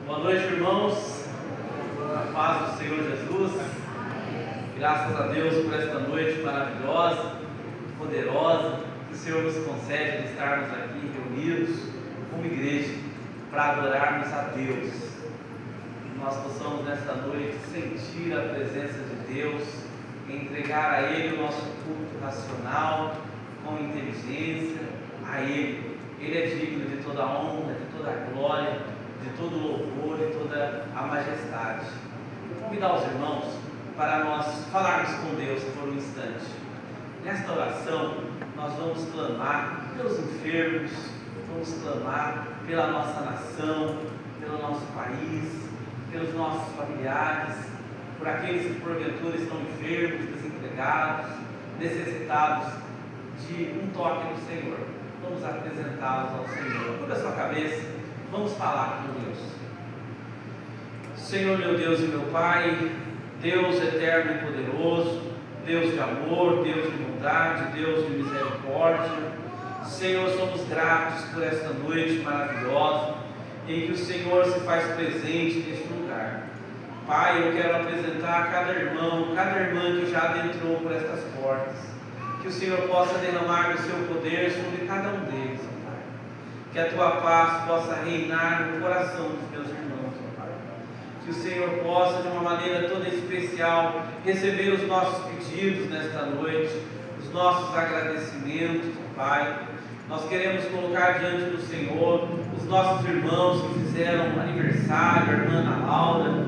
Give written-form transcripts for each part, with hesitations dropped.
Boa noite, irmãos. A paz do Senhor Jesus. Graças a Deus por esta noite maravilhosa, poderosa, que o Senhor nos concede de estarmos aqui reunidos como igreja para adorarmos a Deus. Que nós possamos nesta noite sentir a presença de Deus, entregar a Ele o nosso culto racional, com inteligência, a Ele. Ele é digno de toda a honra, de toda a glória, de todo o louvor e toda a majestade. Vou convidar os irmãos para nós falarmos com Deus por um instante. Nesta oração, nós vamos clamar pelos enfermos, vamos clamar pela nossa nação, pelo nosso país, pelos nossos familiares, por aqueles que porventura estão enfermos, desempregados, necessitados de um toque do Senhor. Vamos apresentá-los ao Senhor. Cubra a sua cabeça, vamos falar com Deus. Senhor, meu Deus e meu Pai, Deus eterno e poderoso, Deus de amor, Deus de bondade, Deus de misericórdia. Senhor, somos gratos por esta noite maravilhosa, em que o Senhor se faz presente neste lugar. Pai, eu quero apresentar cada irmão, cada irmã que já adentrou por estas portas. Que o Senhor possa derramar o seu poder sobre cada um deles, ó Pai. Que a tua paz possa reinar no coração dos meus irmãos, ó Pai. Que o Senhor possa, de uma maneira toda especial, receber os nossos pedidos nesta noite, os nossos agradecimentos, ó Pai. Nós queremos colocar diante do Senhor os nossos irmãos que fizeram aniversário, a irmã Ana Laura,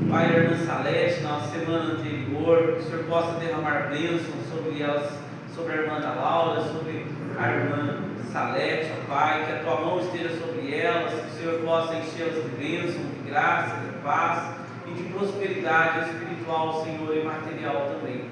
Pai, a irmã Salete, na semana anterior, que o Senhor possa derramar bênçãos sobre elas, sobre a irmã Ana Laura, sobre a irmã Salete, ó Pai, que a tua mão esteja sobre elas, que o Senhor possa enchê-las de bênção, de graça, de paz e de prosperidade espiritual, Senhor, e material também.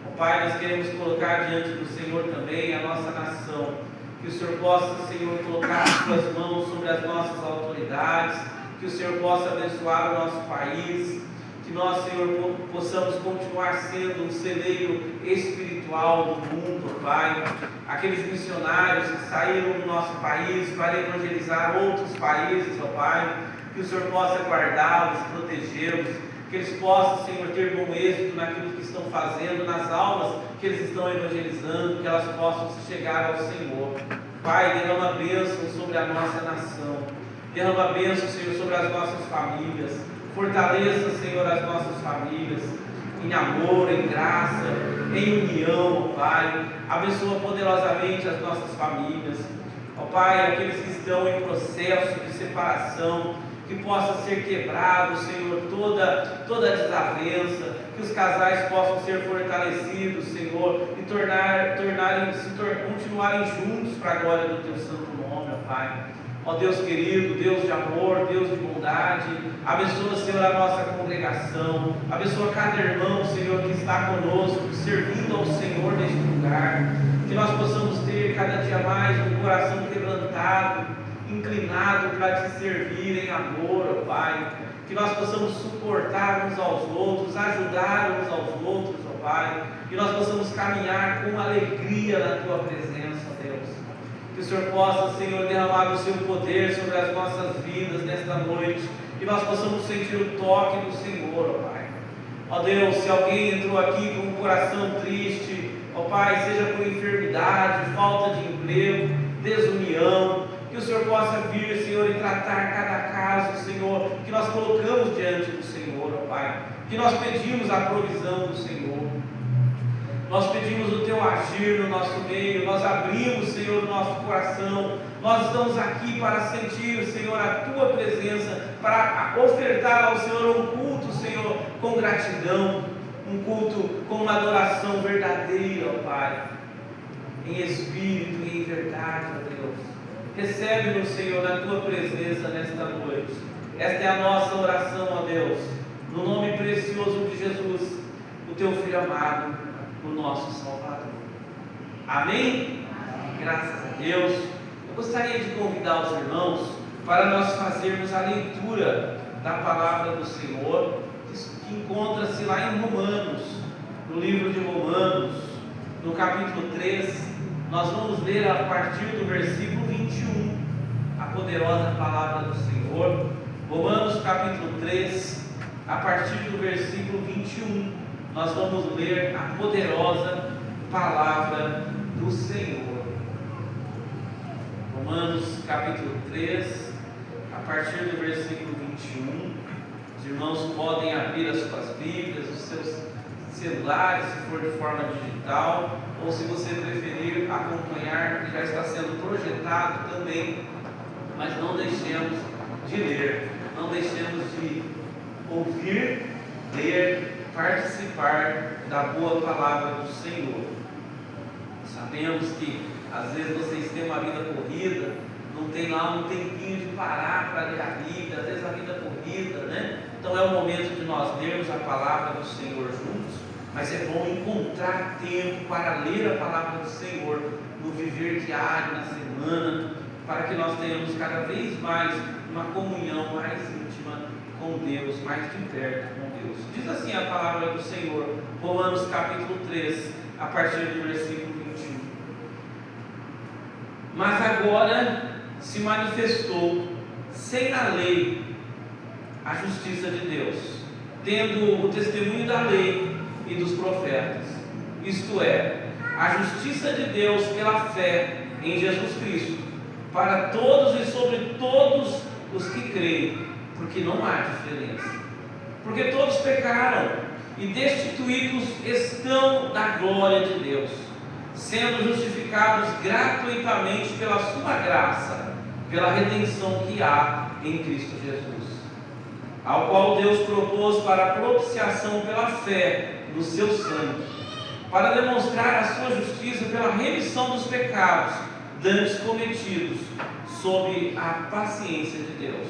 Ó Pai, nós queremos colocar diante do Senhor também a nossa nação, que o Senhor possa, Senhor, colocar as tuas mãos sobre as nossas autoridades, que o Senhor possa abençoar o nosso país, que nós, Senhor, possamos continuar sendo um celeiro espiritual do mundo, Pai. Aqueles missionários que saíram do nosso país para evangelizar outros países, ó Pai, que o Senhor possa guardá-los, protegê-los, que eles possam, Senhor, ter bom êxito naquilo que estão fazendo, nas almas que eles estão evangelizando, que elas possam chegar ao Senhor. Pai, derrama bênção sobre a nossa nação. Derrama bênção, Senhor, sobre as nossas famílias. Fortaleça, Senhor, as nossas famílias em amor, em graça, em união, ó Pai. Abençoa poderosamente as nossas famílias. Ó Pai, aqueles que estão em processo de separação, que possa ser quebrado, Senhor, toda a desavença, que os casais possam ser fortalecidos, Senhor, e continuarem juntos para a glória do Teu santo nome, ó Pai. Ó Deus querido, Deus de amor, Deus de bondade, abençoa, Senhor, a nossa congregação, abençoa cada irmão, Senhor, que está conosco, servindo ao Senhor neste lugar, que nós possamos ter cada dia mais um coração quebrantado, inclinado para Te servir em amor, ó Pai, que nós possamos suportar uns aos outros, ajudar uns aos outros, ó Pai, que nós possamos caminhar com alegria na Tua presença, ó Deus. Que o Senhor possa, Senhor, derramar o Seu poder sobre as nossas vidas nesta noite. Que nós possamos sentir o toque do Senhor, ó Pai. Ó Deus, se alguém entrou aqui com um coração triste, ó Pai, seja por enfermidade, falta de emprego, desunião, que o Senhor possa vir, Senhor, e tratar cada caso, Senhor, que nós colocamos diante do Senhor, ó Pai. Que nós pedimos a provisão do Senhor. Nós pedimos o Teu agir no nosso meio, nós abrimos, Senhor, o nosso coração, nós estamos aqui para sentir, Senhor, a Tua presença, para ofertar ao Senhor um culto, Senhor, com gratidão, um culto com uma adoração verdadeira, ó Pai, em espírito e em verdade, ó Deus. Recebe-nos, Senhor, na Tua presença nesta noite. Esta é a nossa oração, ó Deus, no nome precioso de Jesus, o Teu Filho amado, o nosso Salvador. Amém? Graças a Deus. Eu gostaria de convidar os irmãos para nós fazermos a leitura da palavra do Senhor, que encontra-se lá em Romanos, no livro de Romanos, no capítulo 3. Nós vamos ler a partir do versículo 21, a poderosa palavra do Senhor, Romanos capítulo 3, a partir do versículo 21, nós vamos ler a poderosa palavra do Senhor. Romanos capítulo 3, a partir do versículo 21. Os irmãos podem abrir as suas Bíblias, os seus celulares, se for de forma digital, ou se você preferir acompanhar, que já está sendo projetado também. Mas não deixemos de ler, não deixemos de ouvir, ler, participar da boa palavra do Senhor. Sabemos que às vezes vocês têm uma vida corrida, não tem lá um tempinho de parar para ler a Bíblia, às vezes a vida corrida, né? Então é o momento de nós lermos a palavra do Senhor juntos, mas é bom encontrar tempo para ler a palavra do Senhor no viver diário, na semana, para que nós tenhamos cada vez mais uma comunhão mais íntima com Deus, mais de perto com Deus. Diz assim a palavra do Senhor, Romanos capítulo 3, a partir do versículo 21. Mas agora se manifestou sem a lei a justiça de Deus, tendo o testemunho da lei e dos profetas, isto é, a justiça de Deus pela fé em Jesus Cristo, para todos e sobre todos os que creem, porque não há diferença. Porque todos pecaram e destituídos estão da glória de Deus, sendo justificados gratuitamente pela sua graça, pela redenção que há em Cristo Jesus, ao qual Deus propôs para a propiciação pela fé no seu sangue, para demonstrar a sua justiça pela remissão dos pecados dantes cometidos sob a paciência de Deus,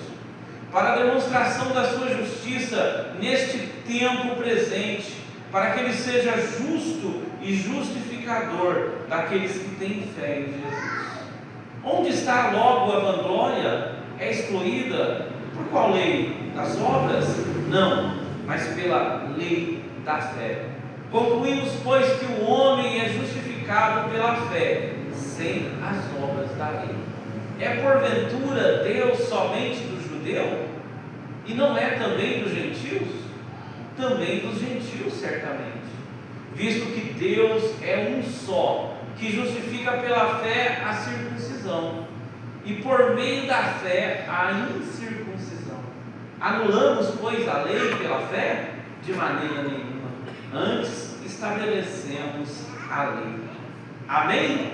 para a demonstração da sua justiça neste tempo presente, para que ele seja justo e justificador daqueles que têm fé em Jesus. Onde está logo a vanglória? É excluída por qual lei? Das obras? Não, mas pela lei da fé. Concluímos, pois, que o homem é justificado pela fé, sem as obras da lei. É porventura Deus somente do judeu? E não é também dos gentios? Também dos gentios, certamente. Visto que Deus é um só, que justifica pela fé a circuncisão, e por meio da fé a incircuncisão. Anulamos, pois, a lei pela fé? De maneira nenhuma. Antes estabelecemos a lei. Amém?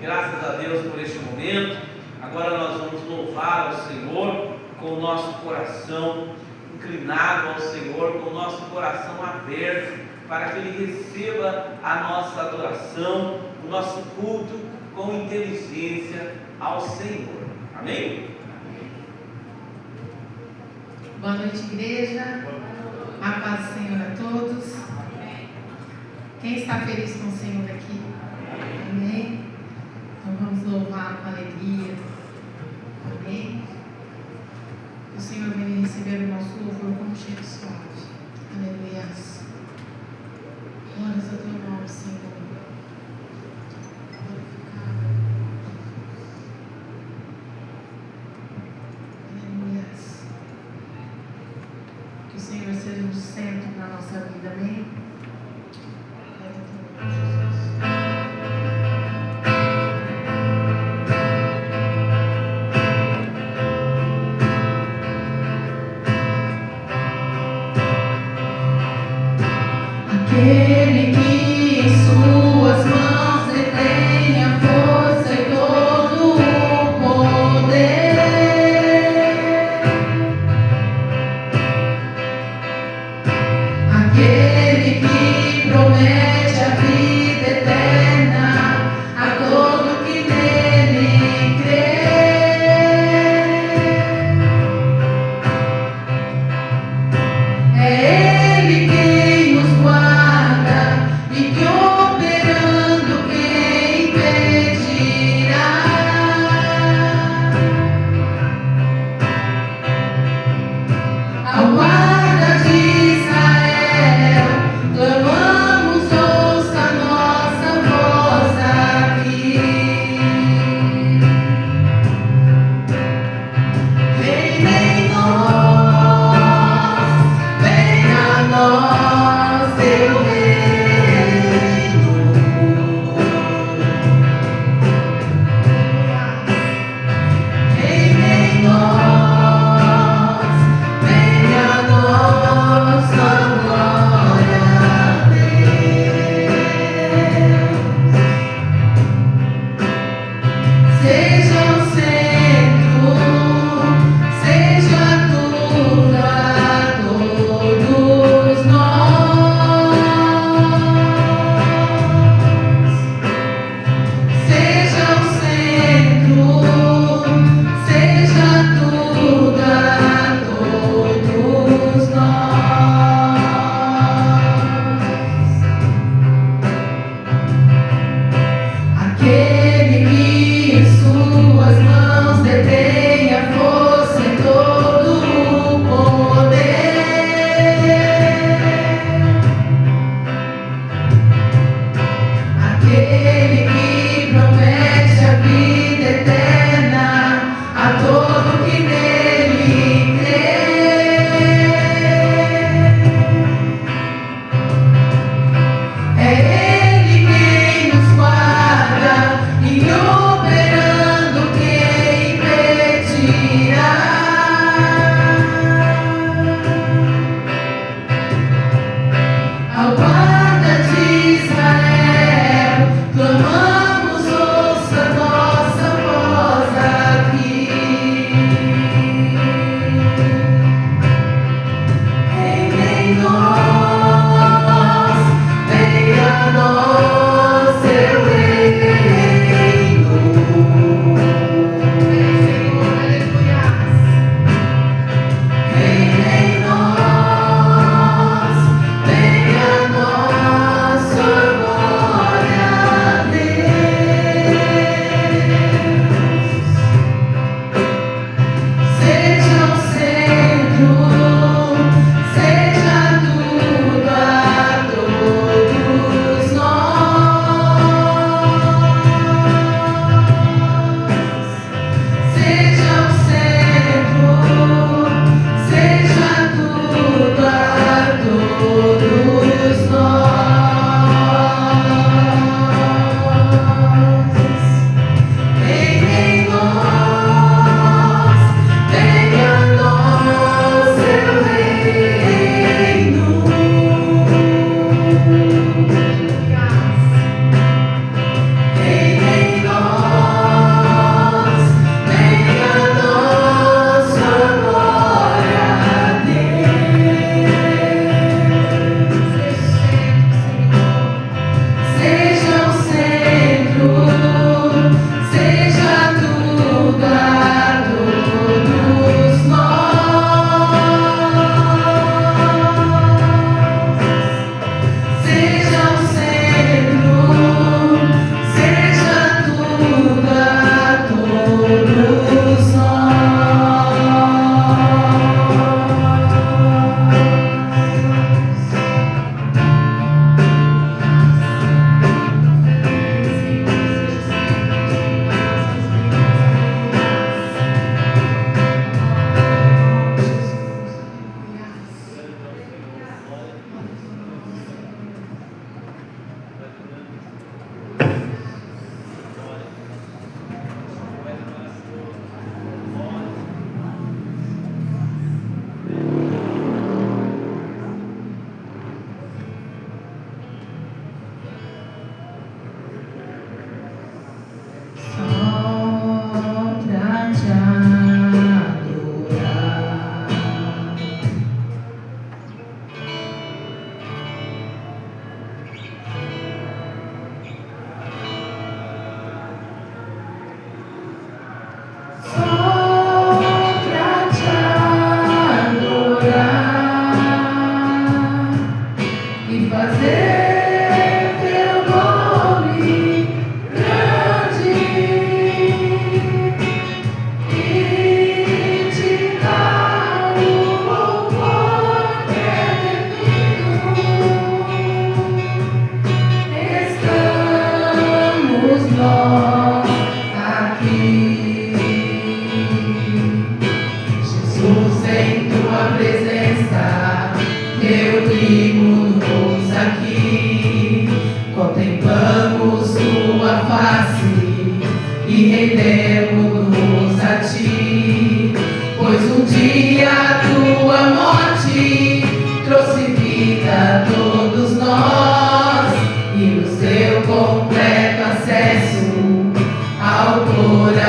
Graças a Deus por este momento. Agora nós vamos louvar ao Senhor com o nosso coração inclinado ao Senhor, com o nosso coração aberto, para que Ele receba a nossa adoração, o nosso culto com inteligência ao Senhor. Amém? Boa noite, igreja. A paz do Senhor a todos. Quem está feliz com o Senhor aqui? Amém? Então vamos louvar com alegria. Amém? Que o Senhor venha receber o nosso louvor como cheiro suave. Aleluia. Glórias a teu nome, Senhor. Aleluia. Que o Senhor seja o centro da nossa vida. Amém? Aquele que em suas mãos detém a força e todo o poder. Aquele completo acesso ao coração.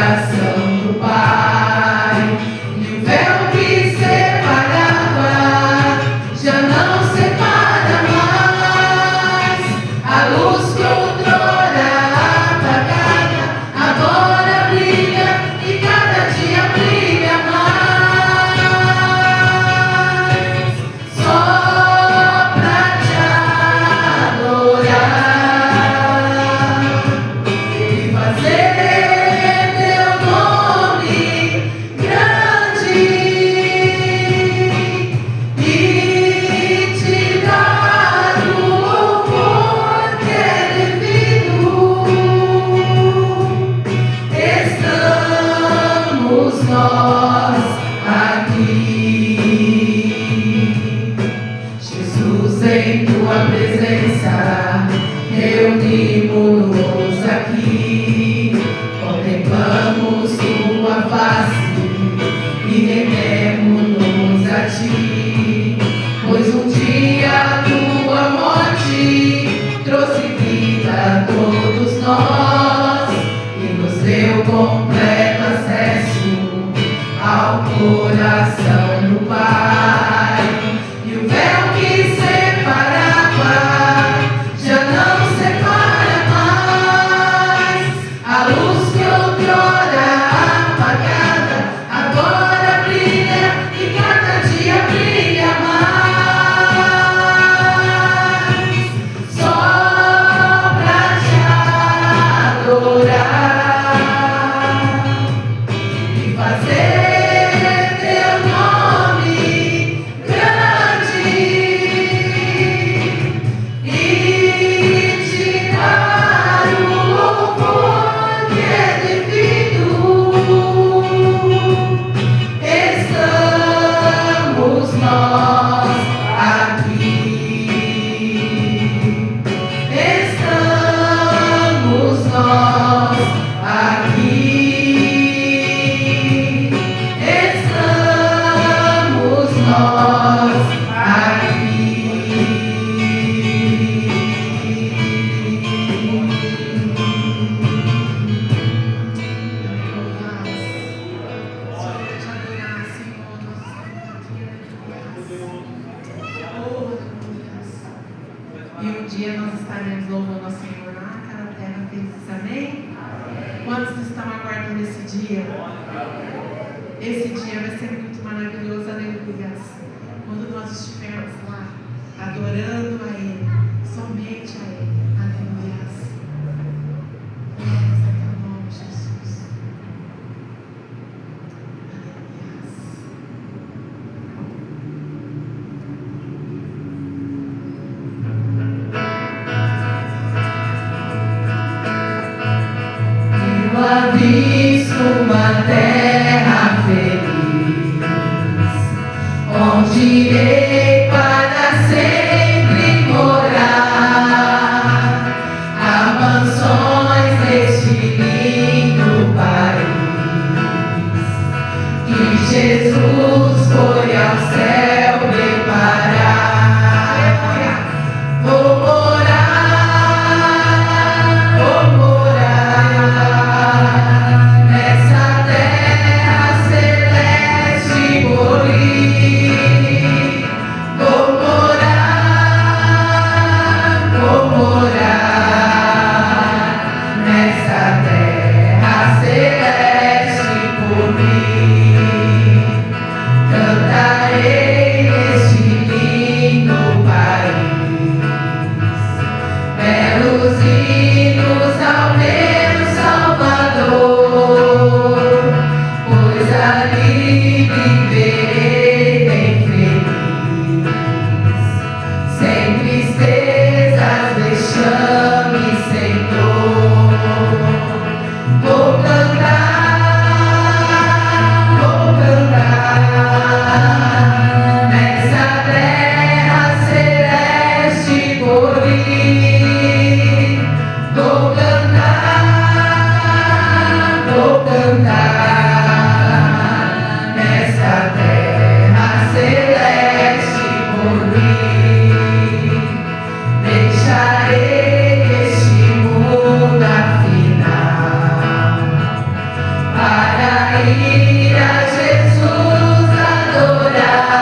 nós aqui. Jesus, em tua presença, reunimos-nos aqui, contemplamos tua face e rendemos-nos a ti, pois um dia tua morte trouxe vida a todos nós e nos deu completo acesso ao coração do Pai. E o véu que separava já não separa mais. A luz que outrora apagada agora brilha e cada dia brilha mais. Só pra te adorar e fazer teu nome grande e te dar o louvor que é devido. Estamos nós aqui. Estamos nós aqui. Estamos nós E um dia nós estaremos louvando ao Senhor lá, aquela terra feliz, amém? Quantos estão aguardando esse dia? Esse dia vai ser muito maravilhoso, aleluia. Quando nós estivermos lá, adorando a Ele, somente a Ele, aleluia. Glórias a teu nome, Jesus. Aleluia. Eu avisto uma terra feliz, onde irei para sempre morar. Há mansões neste lindo país, que Jesus foi ao céu preparar. Vou morar nessa terra celeste morir. Vou morar nessa terra celeste por mim. Cantarei neste lindo país, belos hinos ao meu Salvador, pois ali viverei bem feliz, sem tristezas, vexame, sem dor. Vou cantar nessa terra celeste por vir. Vou cantar nessa terra celeste por vir. Deixarei este mundo afinal para ir a Jesus adorar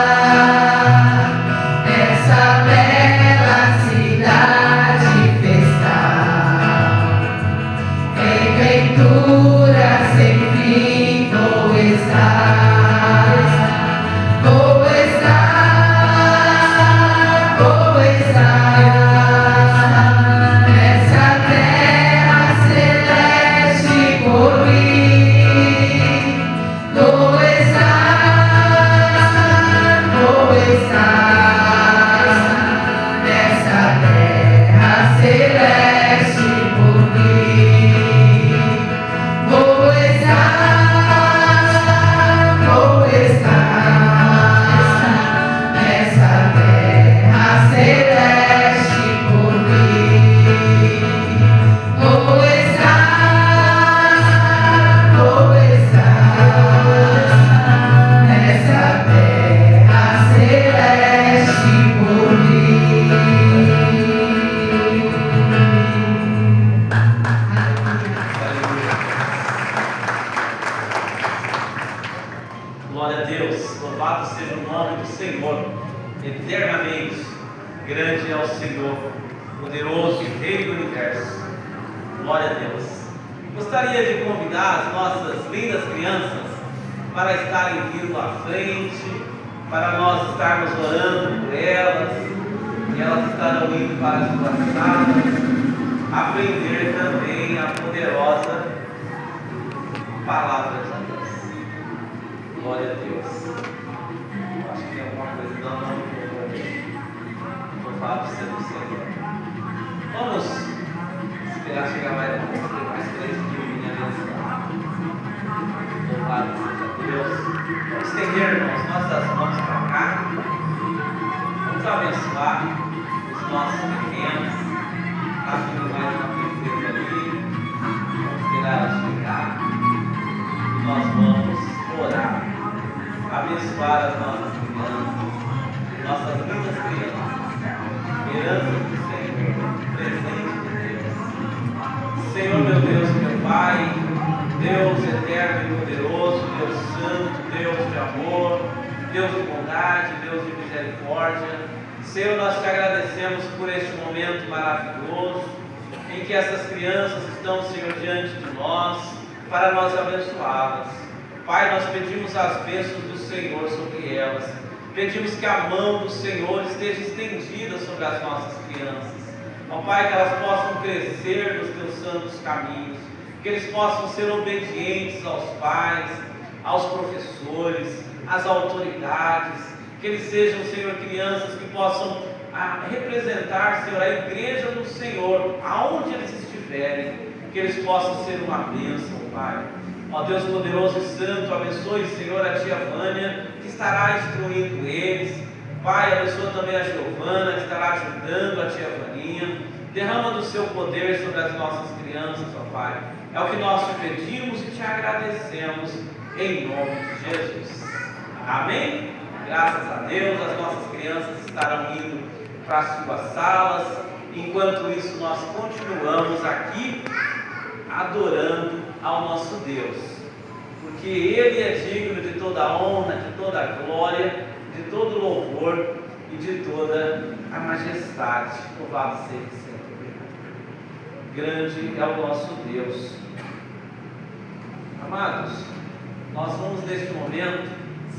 essa bela cidade festal. Em ventura sem fim vou estar nessa terra celeste por vir. a Deus, louvado seja o nome do Senhor, eternamente. Grande é o Senhor, poderoso Rei do Universo. Glória a Deus. Gostaria de convidar as nossas lindas crianças para estarem vindo à frente, para nós estarmos orando por elas, e elas estarão indo para as suas salas, aprender também a poderosa palavra de Deus. Glória a Deus. Eu acho que tem alguma coisa que não louvado seja o Senhor. Vamos esperar chegar mais 3 meninas. Louvado seja Deus. Vamos estender, irmãos, nossas mãos para cá. Vamos abençoar os nossos pequenos. Acho que mais uma princesa ali. Vamos esperar ela chegar. Nós vamos orar. Abençoar as nossas crianças. Nossas lindas crianças. Herança do Senhor. Presente de Deus. Senhor, meu Deus, meu Pai. Deus eterno e poderoso, Deus santo, Deus de amor, Deus de bondade, Deus de misericórdia. Senhor, nós te agradecemos por este momento maravilhoso em que essas crianças estão, Senhor, diante de nós, para nós abençoá-las. Pai, nós pedimos as bênçãos do Senhor sobre elas. Pedimos que a mão do Senhor esteja estendida sobre as nossas crianças. Ó Pai, que elas possam crescer nos teus santos caminhos. Que eles possam ser obedientes aos pais, aos professores, às autoridades, que eles sejam, Senhor, crianças que possam representar, Senhor, a igreja do Senhor, aonde eles estiverem, que eles possam ser uma bênção, Pai. Ó Deus poderoso e santo, abençoe, Senhor, a tia Vânia, que estará instruindo eles. Pai, abençoa também a Giovana, que estará ajudando a tia Vaninha. Derrama do seu poder sobre as nossas crianças, ó Pai. É o que nós te pedimos e te agradecemos em nome de Jesus. Amém? Graças a Deus, as nossas crianças estarão indo para as suas salas. Enquanto isso, nós continuamos aqui adorando ao nosso Deus. Porque Ele é digno de toda a honra, de toda a glória, de todo o louvor e de toda a majestade. Louvado seja o Senhor. Grande é o nosso Deus. Amados, nós vamos neste momento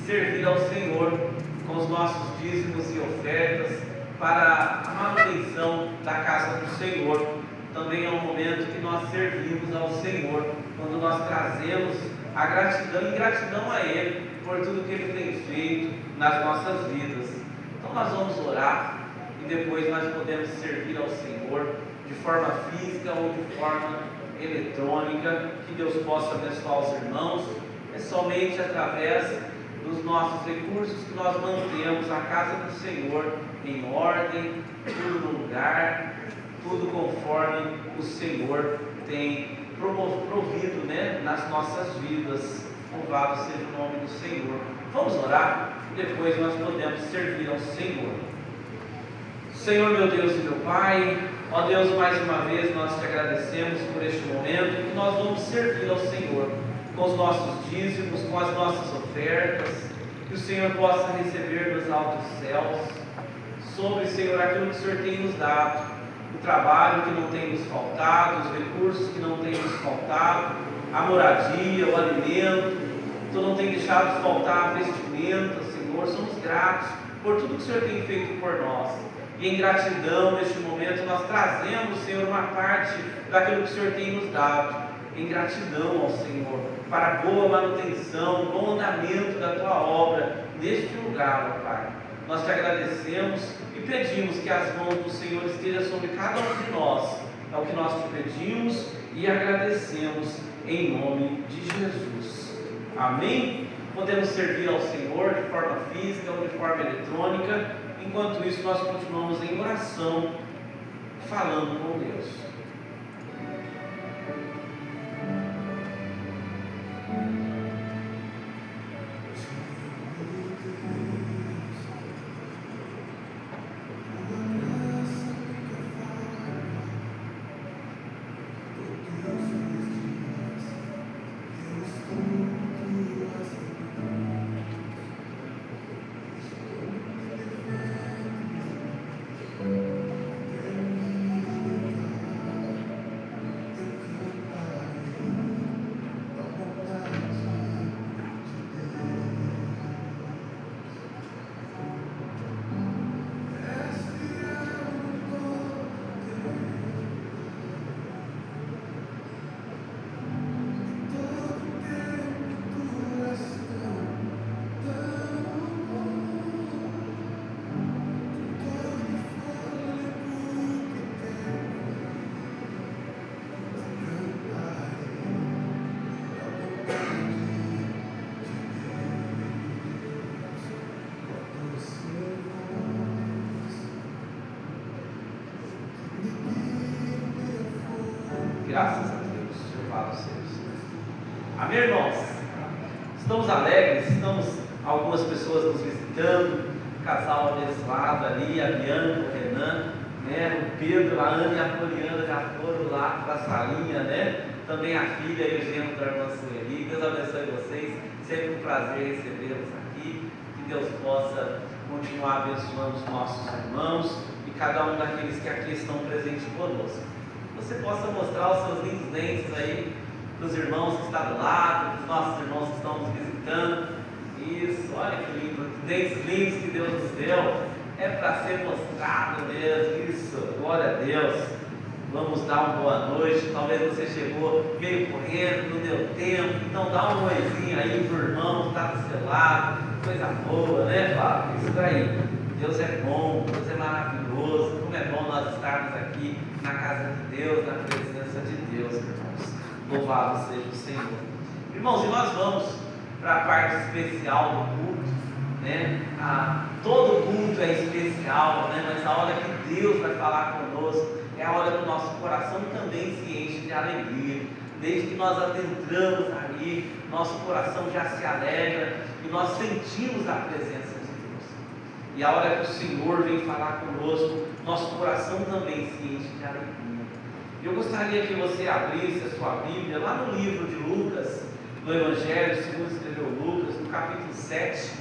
servir ao Senhor com os nossos dízimos e ofertas para a manutenção da casa do Senhor. Também é um momento que nós servimos ao Senhor, quando nós trazemos a gratidão e gratidão a Ele por tudo que Ele tem feito nas nossas vidas. Então nós vamos orar e depois nós podemos servir ao Senhor de forma física ou de forma eletrônica. Que Deus possa abençoar os irmãos. É somente através dos nossos recursos que nós mantemos a casa do Senhor em ordem, tudo no lugar, tudo conforme o Senhor tem provido, nas nossas vidas. Louvado seja o nome do Senhor. Vamos orar e depois nós podemos servir ao Senhor. Senhor, meu Deus e meu Pai, ó Deus, mais uma vez nós te agradecemos por este momento que nós vamos servir ao Senhor com os nossos dízimos, com as nossas ofertas, que o Senhor possa receber dos altos céus sobre, Senhor, aquilo que o Senhor tem nos dado, o trabalho que não tem nos faltado, os recursos que não tem nos faltado, a moradia, o alimento. Tu não tem deixado de faltar a vestimenta, Senhor. Somos gratos por tudo que o Senhor tem feito por nós. E em gratidão, neste momento, nós trazemos, Senhor, uma parte daquilo que o Senhor tem nos dado. Em gratidão ao Senhor, para a boa manutenção, bom andamento da Tua obra neste lugar, ó Pai. Nós te agradecemos e pedimos que as mãos do Senhor estejam sobre cada um de nós. É o que nós te pedimos e agradecemos em nome de Jesus. Amém? Podemos servir ao Senhor de forma física ou de forma eletrônica. Enquanto isso, nós continuamos em oração, falando com Deus. Graças a Deus. Louvado seja o Senhor. Amém, irmãos? Estamos alegres, algumas pessoas nos visitando, casal abençoado ali, a Bianca, o Renan, né? O Pedro, a Ana e a Poliana já foram lá para a salinha, né? Também a filha e o genro da irmã Sueli. Deus abençoe vocês, sempre um prazer recebê-los aqui, que Deus possa continuar abençoando os nossos irmãos e cada um daqueles que aqui estão presentes conosco. Você possa mostrar os seus lindos dentes aí para os irmãos que estão do lado, para os nossos irmãos que estão nos visitando. Isso, olha que lindo, dentes lindos que Deus nos deu, é para ser mostrado mesmo. Isso, glória a Deus. Vamos dar uma boa noite. Talvez você chegou meio correndo, não deu tempo, então dá um oizinho aí para o irmão que está do seu lado. Coisa boa, né, Fábio? Isso daí. Deus é bom, Deus é maravilhoso. Como é bom nós estarmos aqui na casa de Deus, na presença de Deus, irmãos. Louvado seja o Senhor. Irmãos, e nós vamos para a parte especial do culto, né? Todo culto é especial, né? Mas a hora que Deus vai falar conosco é a hora que o nosso coração também se enche de alegria. Desde que nós adentramos ali, nosso coração já se alegra e nós sentimos a presença de Deus. E a hora que o Senhor vem falar conosco, nosso coração também se enche de alegria. Eu gostaria que você abrisse a sua Bíblia lá no livro de Lucas, no Evangelho segundo escreveu Lucas, no capítulo 7.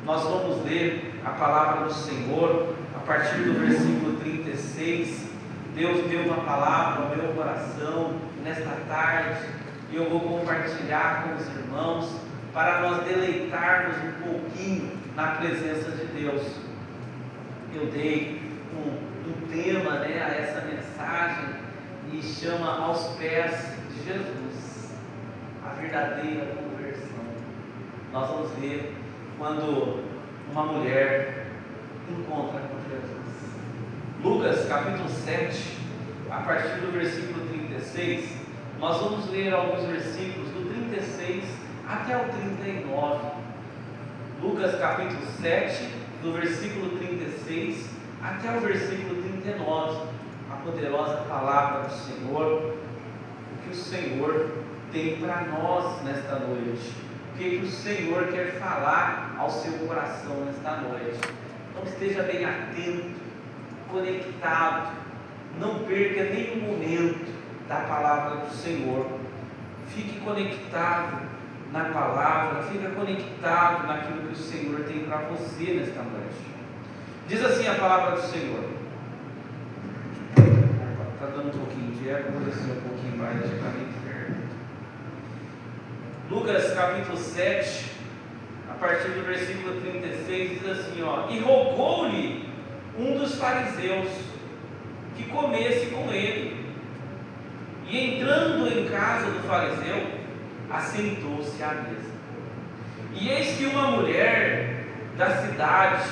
Nós vamos ler a palavra do Senhor a partir do versículo 36. Deus deu uma palavra ao meu coração nesta tarde e eu vou compartilhar com os irmãos para nós deleitarmos um pouquinho na presença de Deus. Eu dei um tema, né, a essa mensagem e chama Aos Pés de Jesus, a verdadeira conversão. Nós vamos ver quando uma mulher encontra com Jesus. Lucas capítulo 7, a partir do versículo 36, nós vamos ler alguns versículos do 36 até o 39. Lucas capítulo 7, do versículo 36 até o versículo 39, a poderosa palavra do Senhor, o que o Senhor tem para nós nesta noite, o que o Senhor quer falar ao seu coração nesta noite. Então esteja bem atento, conectado, não perca nenhum momento da palavra do Senhor. Fique conectado na palavra, fique conectado naquilo que o Senhor tem para você nesta noite. Diz assim a palavra do Senhor. Está dando um pouquinho de eco, vou descer um pouquinho mais de caminho perto. Lucas capítulo 7, a partir do versículo 36, diz assim, ó: E rogou-lhe um dos fariseus que comesse com ele. E entrando em casa do fariseu, assentou-se à mesa. E eis que uma mulher da cidade,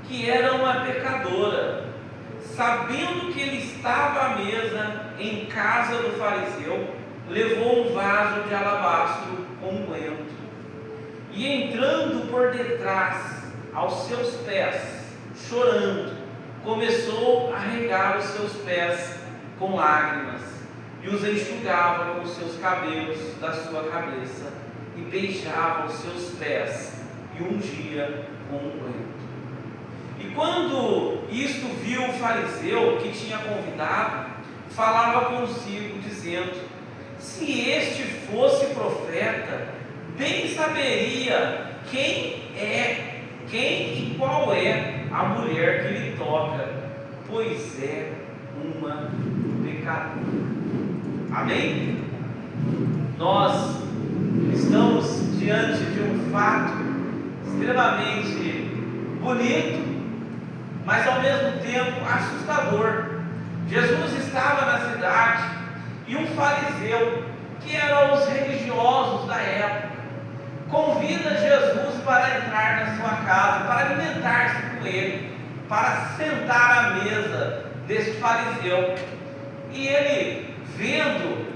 que era uma pecadora, sabendo que ele estava à mesa em casa do fariseu, levou um vaso de alabastro com unguento, e entrando por detrás aos seus pés, chorando, começou a regar os seus pés com lágrimas, e os enxugava com os seus cabelos da sua cabeça, e beijava os seus pés, e ungia com unguento. E quando isto viu o fariseu que tinha convidado, falava consigo, dizendo: se este fosse profeta, bem saberia quem e qual é a mulher que lhe toca, pois é uma pecadora. Amém? Nós estamos diante de um fato extremamente bonito, mas ao mesmo tempo assustador. Jesus estava na cidade e um fariseu, que eram os religiosos da época, convida Jesus para entrar na sua casa, para alimentar-se com ele, para sentar à mesa deste fariseu. E ele, vendo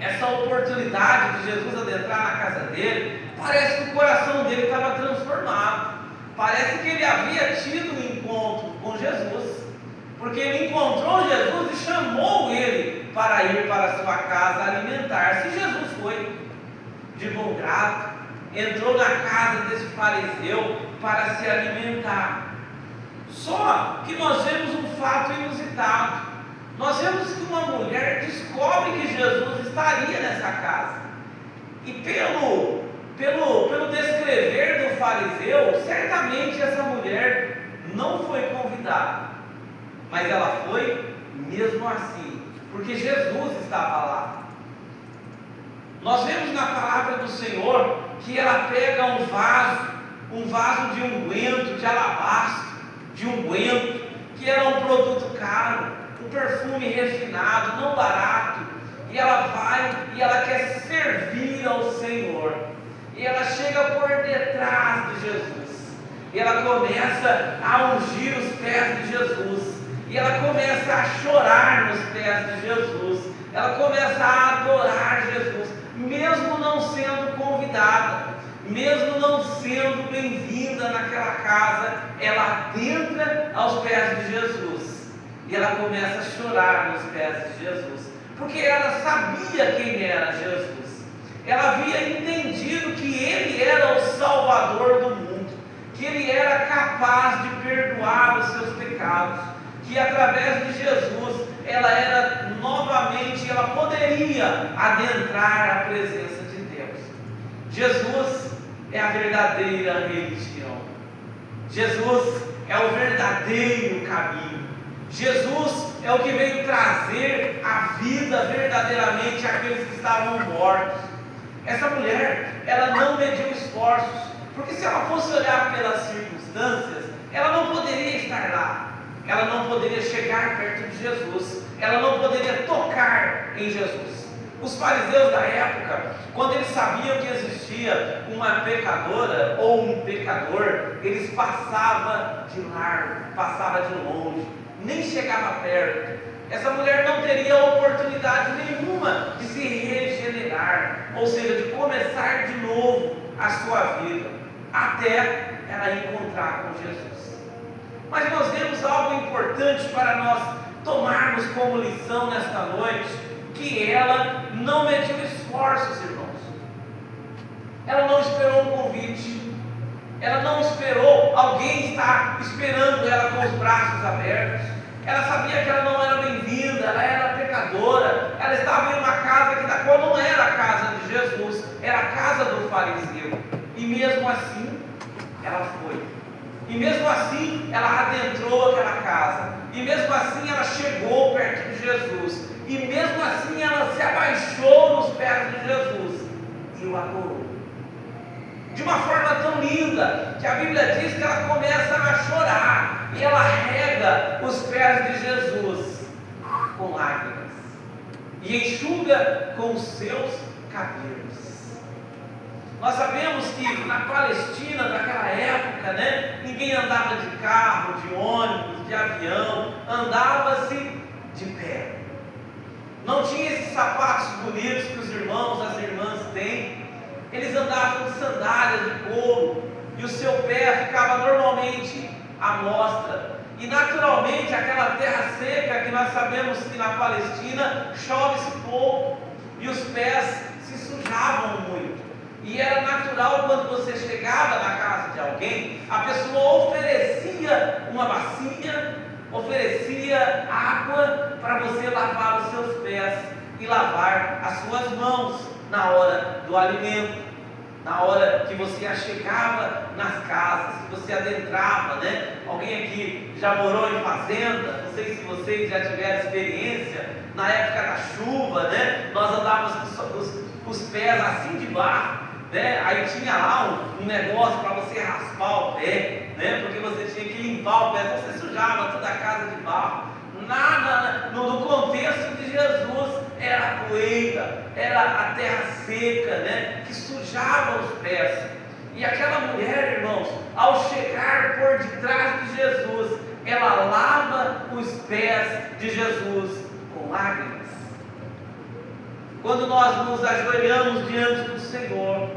essa oportunidade de Jesus adentrar na casa dele, parece que o coração dele estava transformado. Parece que ele havia tido um encontro com Jesus, porque ele encontrou Jesus e chamou ele para ir para a sua casa alimentar-se. Jesus foi de bom grado, entrou na casa desse fariseu para se alimentar. Só que nós vemos um fato inusitado. Nós vemos que uma mulher descobre que Jesus estaria nessa casa. E pelo descrever do fariseu, certamente essa mulher não foi convidada. Mas ela foi mesmo assim, porque Jesus estava lá. Nós vemos na palavra do Senhor que ela pega um vaso de unguento, de alabastro, de unguento, que era um produto caro, um perfume refinado, não barato, e ela vai e ela quer servir ao Senhor, e ela chega por detrás de Jesus, e ela começa a ungir os pés de Jesus, e ela começa a chorar nos pés de Jesus, ela começa a adorar Jesus, mesmo não sendo convidada, mesmo não sendo bem-vinda naquela casa, ela adentra aos pés de Jesus, e ela começa a chorar nos pés de Jesus, porque ela sabia quem era Jesus, ela havia entendido que Ele era o Salvador do mundo, que Ele era capaz de perdoar os seus pecados, que através de Jesus, ela poderia adentrar a presença de Deus. Jesus é a verdadeira religião, Jesus é o verdadeiro caminho, Jesus é o que veio trazer a vida verdadeiramente àqueles que estavam mortos. Essa mulher, ela não mediu esforços, porque se ela fosse olhar pelas circunstâncias, ela não poderia estar lá, ela não poderia chegar perto de Jesus, ela não poderia tocar em Jesus. Os fariseus da época, quando eles sabiam que existia uma pecadora ou um pecador, eles passavam de largo, passavam de longe, nem chegava perto. Essa mulher não teria oportunidade nenhuma de se regenerar, ou seja, de começar de novo a sua vida, até ela encontrar com Jesus. Mas nós vemos algo importante para nós tomarmos como lição nesta noite, que ela não mediu esforços, irmãos. Ela não esperou um convite, ela não esperou alguém estar esperando ela com os braços abertos. Ela sabia que ela não era bem-vinda, ela era pecadora, ela estava em uma casa da qual não era a casa de Jesus, era a casa do fariseu, e mesmo assim ela foi, e mesmo assim ela adentrou aquela casa, e mesmo assim ela chegou perto de Jesus, e mesmo assim ela se abaixou nos pés de Jesus e o adorou de uma forma tão linda, que a Bíblia diz que ela começa a chorar, e ela rega os pés de Jesus com lágrimas, e enxuga com os seus cabelos. Nós sabemos que na Palestina daquela época, ninguém andava de carro, de ônibus, de avião, andava-se de pé. Não tinha esses sapatos bonitos que os irmãos, as irmãs têm. Eles andavam de sandálias de couro, e o seu pé ficava normalmente à mostra. E naturalmente aquela terra seca, que nós sabemos que na Palestina chove-se pouco, e os pés se sujavam muito. E era natural, quando você chegava na casa de alguém, a pessoa oferecia uma bacia, oferecia água para você lavar os seus pés e lavar as suas mãos na hora do alimento, na hora que você chegava nas casas, que você adentrava, Alguém aqui já morou em fazenda? Não sei se vocês já tiveram experiência. Na época da chuva, nós andávamos com os pés assim de barro, Aí tinha lá um negócio para você raspar o pé, Porque você tinha que limpar o pé, então você sujava toda a casa de barro. No contexto de Jesus, era a poeira, era a terra seca, que sujava os pés. E aquela mulher, irmãos, ao chegar por detrás de Jesus, ela lava os pés de Jesus com lágrimas. Quando nós nos ajoelhamos diante do Senhor,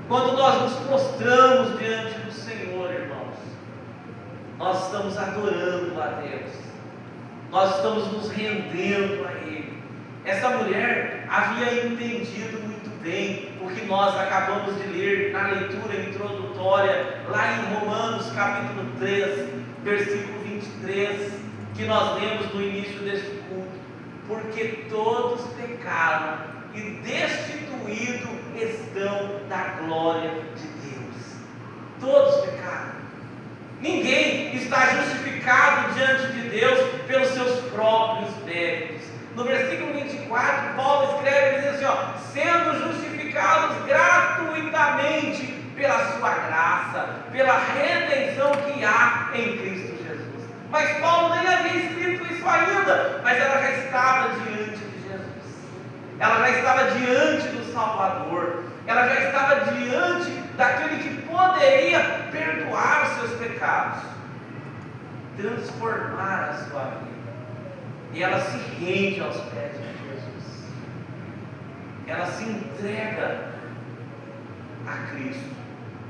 quando nós nos prostramos diante do Senhor, irmãos, nós estamos adorando a Deus, nós estamos nos rendendo a Ele, Essa mulher havia entendido muito bem o que nós acabamos de ler na leitura introdutória, lá em Romanos capítulo 3, versículo 23, que nós lemos no início deste culto. Porque todos pecaram e destituídos estão da glória de Deus. Todos pecaram. Ninguém está justificado diante de Deus pelos seus próprios méritos. No versículo 24, Paulo escreve e diz assim, ó, sendo justificados gratuitamente pela sua graça, pela redenção que há em Cristo Jesus. Mas Paulo nem havia escrito isso ainda, mas ela já estava diante de Jesus. Ela já estava diante do Salvador. Ela já estava diante daquele que poderia perdoar os seus pecados, transformar a sua vida. E ela se rende aos pés de Jesus. Ela se entrega a Cristo.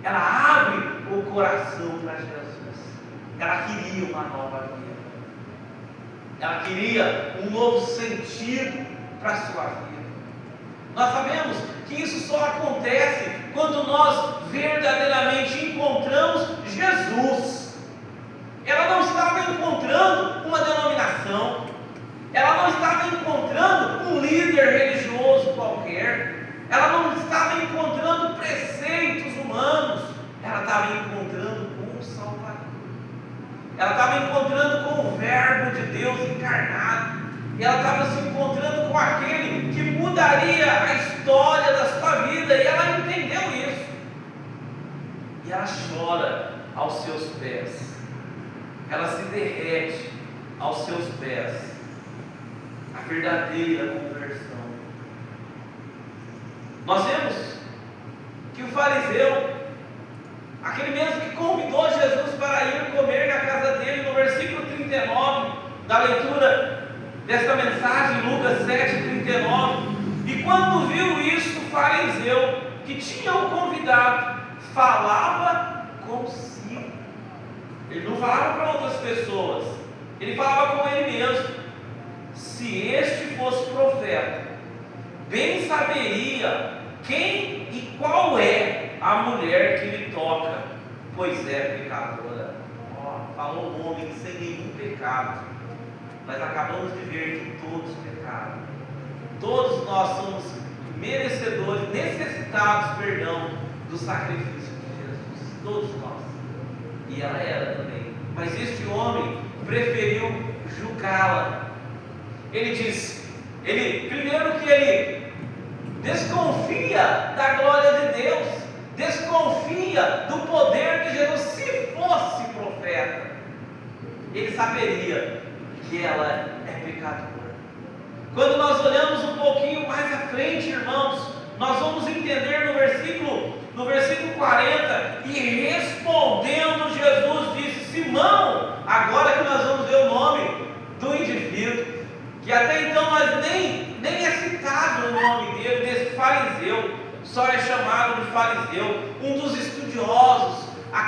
Ela abre o coração para Jesus. Ela queria uma nova vida. Ela queria um novo sentido para a sua vida. Nós sabemos que isso só acontece quando nós verdadeiramente encontramos Jesus. Ela não estava encontrando uma denominação. Ela não estava encontrando um líder religioso qualquer. Ela não estava encontrando preceitos humanos. Ela estava encontrando com o Salvador. Ela estava encontrando com o Verbo de Deus encarnado. E ela estava se encontrando com aquele que mudaria a história da sua vida. E ela entendeu isso. E ela chora aos seus pés. Ela se derrete aos seus pés. A verdadeira conversão. Nós vemos que o fariseu, aquele mesmo que convidou Jesus para ir comer na casa dele, no versículo 39 da leitura desta mensagem, Lucas 7:39, e quando viu isso, o fariseu que tinha o convidado falava consigo. Ele não falava para outras pessoas, ele falava com ele mesmo. Se este fosse profeta, bem saberia quem e qual é a mulher que lhe toca, pois é pecadora. Falou um homem sem nenhum pecado. Mas acabamos de ver que todos pecaram. Todos nós somos merecedores, necessitados, perdão, do sacrifício de Jesus. Todos nós. E ela era também. Mas este homem preferiu julgá-la. Ele diz, primeiro que ele desconfia da glória de Deus, desconfia do poder de Jesus. Se fosse profeta, ele saberia que ela é pecadora. Quando nós olhamos um pouquinho mais à frente, irmãos, nós vamos entender no versículo 40, e respondendo Jesus disse, Simão, agora que nós vamos ver o nome do indivíduo, que até então nós nem é citado o nome dele, desse fariseu, só é chamado de fariseu, um dos estudiosos. A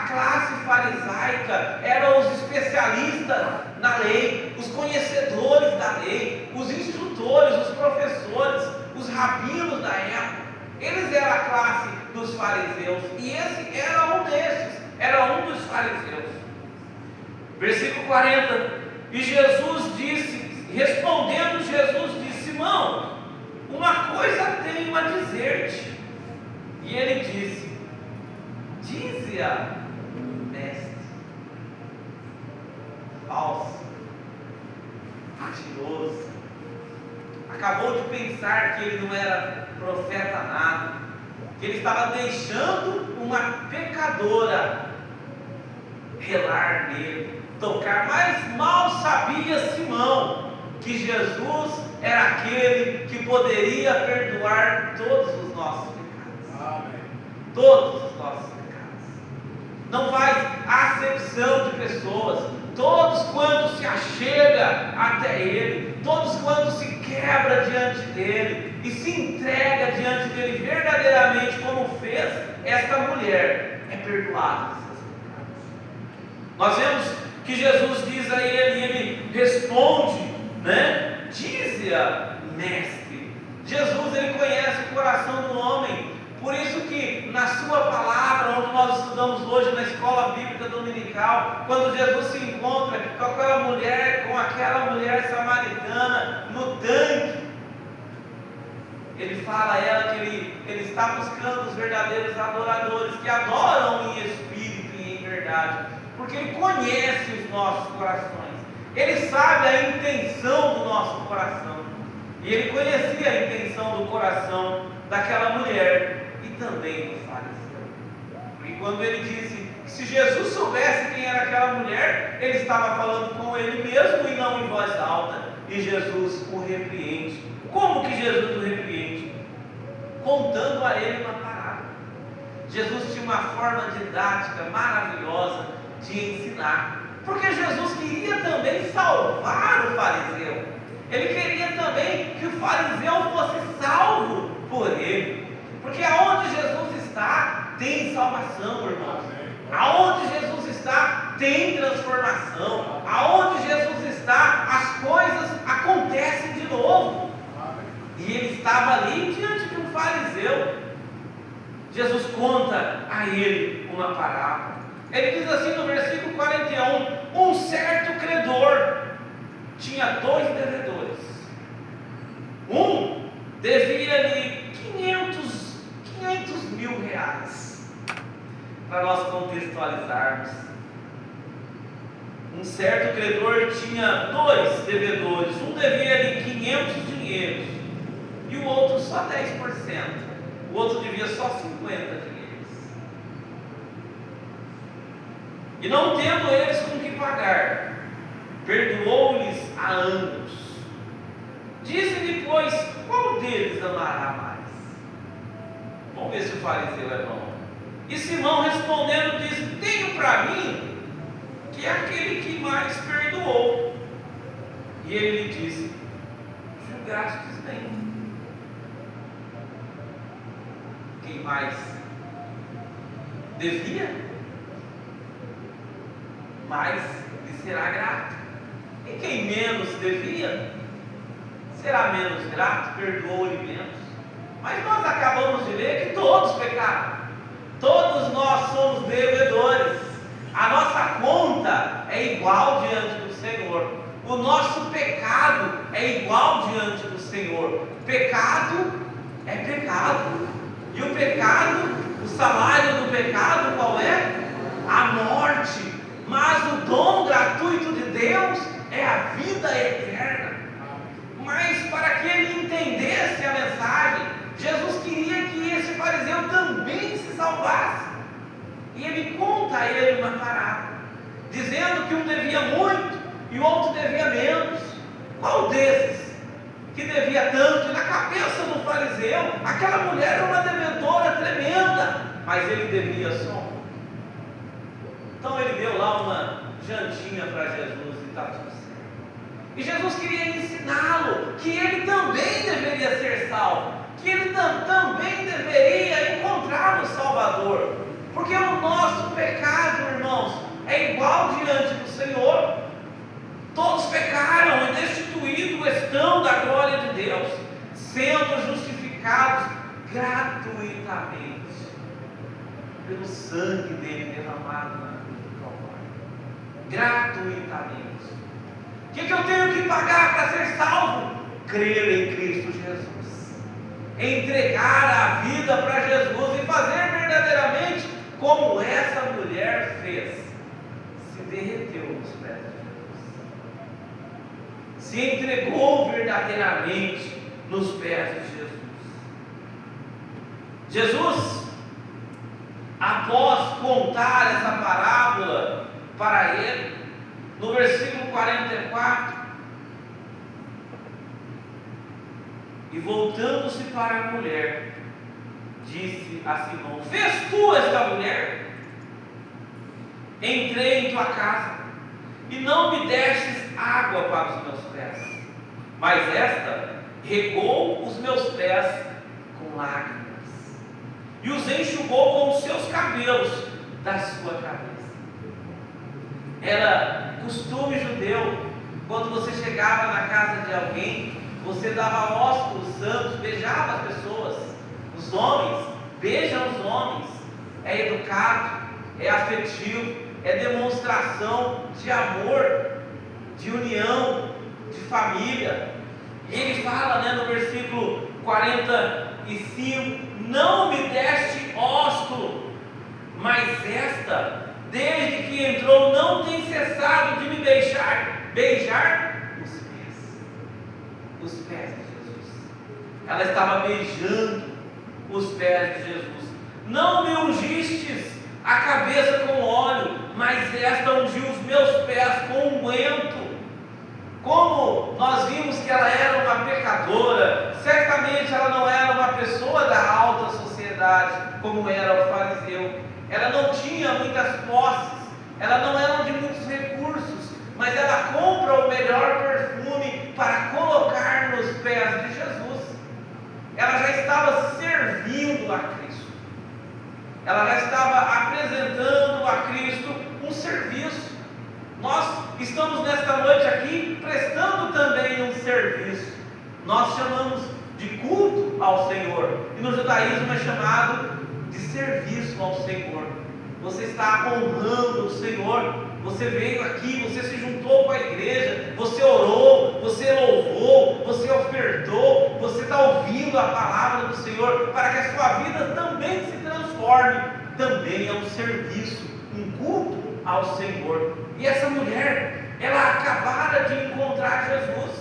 classe farisaica eram os especialistas na lei, os conhecedores da lei, os instrutores, os professores, os rabinos da época. Eles eram a classe dos fariseus, e esse era um desses, era um dos fariseus. Versículo 40, e Jesus disse, respondendo Jesus disse, Simão, uma coisa tenho a dizer-te. E ele disse, dize-a, mestre. Falso, mentiroso, acabou de pensar que ele não era profeta nada, que ele estava deixando uma pecadora relar nele, tocar, mas mal sabia Simão que Jesus era aquele que poderia perdoar todos os nossos pecados. Amém. Todos os nossos pecados. Não faz acepção de pessoas. Todos quando se achega até Ele, todos quando se quebra diante dEle e se entrega diante dEle verdadeiramente, como fez esta mulher, é perdoado dos seus pecados. Nós vemos que Jesus diz a ele, e ele responde, dize-a, mestre. Jesus, ele conhece o coração do homem. Por isso que na sua palavra, onde nós estudamos hoje na escola bíblica dominical, quando Jesus se encontra com aquela mulher samaritana no tanque, ele fala a ela que ele está buscando os verdadeiros adoradores, que adoram em espírito e em verdade, porque ele conhece os nossos corações, ele sabe a intenção do nosso coração, e ele conhecia a intenção do coração daquela mulher e também do fariseu. Porque quando ele disse que se Jesus soubesse quem era aquela mulher, ele estava falando com ele mesmo e não em voz alta, e Jesus o repreende. Como que Jesus o repreende? Contando a ele uma parábola. Jesus tinha uma forma didática maravilhosa de ensinar, porque Jesus queria também salvar o fariseu. Ele queria também que o fariseu fosse salvo por ele, porque aonde Jesus está tem salvação, irmãos. Aonde Jesus está tem transformação. Aonde Jesus está, as coisas acontecem de novo. E ele estava ali diante de um fariseu. Jesus conta a ele uma parábola. Ele diz assim no versículo 41: um certo credor tinha 2 devedores. Um devia-lhe 500 mil reais. Para nós contextualizarmos, um certo credor tinha 2 devedores. Um devia-lhe 500 dinheiros e o outro só 10%. O outro devia só 50 dinheiros. E não tendo eles com que pagar, perdoou-lhes a ambos. Dize-lhe, pois, qual deles amará mais? Vamos ver se o fariseu é bom. E Simão respondendo disse: tenho para mim que é aquele que mais perdoou. E ele lhe disse: julgastes bem. Quem mais devia, mais lhe será grato. E quem menos devia, será menos grato, perdoou-lhe menos. Mas nós acabamos de ler que todos pecaram. Todos nós somos devedores. A nossa conta é igual diante do Senhor. O nosso pecado é igual diante do Senhor. Pecado é pecado. E o pecado, o salário do pecado qual é? A morte. Mas o dom gratuito de Deus é a vida eterna. Mas para que ele entendesse a mensagem, Jesus queria que esse fariseu também se salvasse. E ele conta a ele uma parábola, dizendo que um devia muito e o outro devia menos. Qual desses que devia tanto? E na cabeça do fariseu, aquela mulher era uma devedora tremenda, mas ele devia só um. Então ele deu lá uma jantinha para Jesus e está tudo certo. E Jesus queria ensiná-lo que ele também deveria ser salvo, que ele também deveria encontrar o Salvador, porque o nosso pecado, irmãos, é igual diante do Senhor. Todos pecaram e destituídos estão da glória de Deus, sendo justificados gratuitamente pelo sangue dele derramado na cruz do Calvário. Gratuitamente. O que eu tenho que pagar para ser salvo? Crer em Cristo Jesus, entregar a vida para Jesus e fazer verdadeiramente como essa mulher fez. Se derreteu nos pés de Jesus, se entregou verdadeiramente nos pés de Jesus. Jesus, após contar essa parábola para ele, no versículo 44, e voltando-se para a mulher, disse a Simão: vês tu esta mulher? Entrei em tua casa e não me destes água para os meus pés, mas esta regou os meus pés com lágrimas e os enxugou com os seus cabelos da sua cabeça. Era costume judeu, quando você chegava na casa de alguém, você dava ósculos santos, beijava as pessoas. Os homens beijam os homens. É educado, é afetivo, é demonstração de amor, de união, de família. E ele fala, no versículo 45: não me deste ósculo, mas esta, desde que entrou, não tem cessado de me beijar os pés de Jesus. Ela estava beijando os pés de Jesus. Não me ungistes a cabeça com óleo, mas esta ungiu os meus pés com unguento. Como nós vimos que ela era uma pecadora, certamente ela não era uma pessoa da alta sociedade, como era o fariseu. Ela não tinha muitas posses, ela não era de muitos recursos, mas ela compra o melhor perfume para colocar nos pés de Jesus. Ela já estava servindo a Cristo, ela já estava apresentando a Cristo um serviço. Nós estamos nesta noite aqui prestando também um serviço. Nós chamamos de culto ao Senhor, e no judaísmo é chamado de serviço ao Senhor. Você está honrando o Senhor. Você veio aqui, você se juntou com a igreja, você orou, você louvou, você ofertou, você está ouvindo a palavra do Senhor para que a sua vida também se transforme. Também é um serviço, um culto ao Senhor. E essa mulher, ela acabara de encontrar Jesus,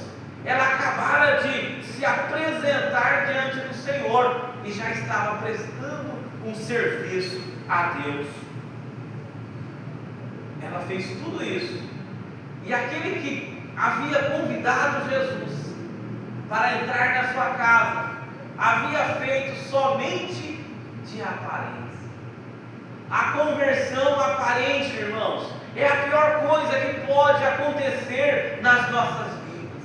ela acabara de se apresentar diante do Senhor e já estava prestando um serviço a Deus. Ela fez tudo isso, e aquele que havia convidado Jesus para entrar na sua casa havia feito somente de aparência. A conversão aparente, irmãos, é a pior coisa que pode acontecer nas nossas vidas.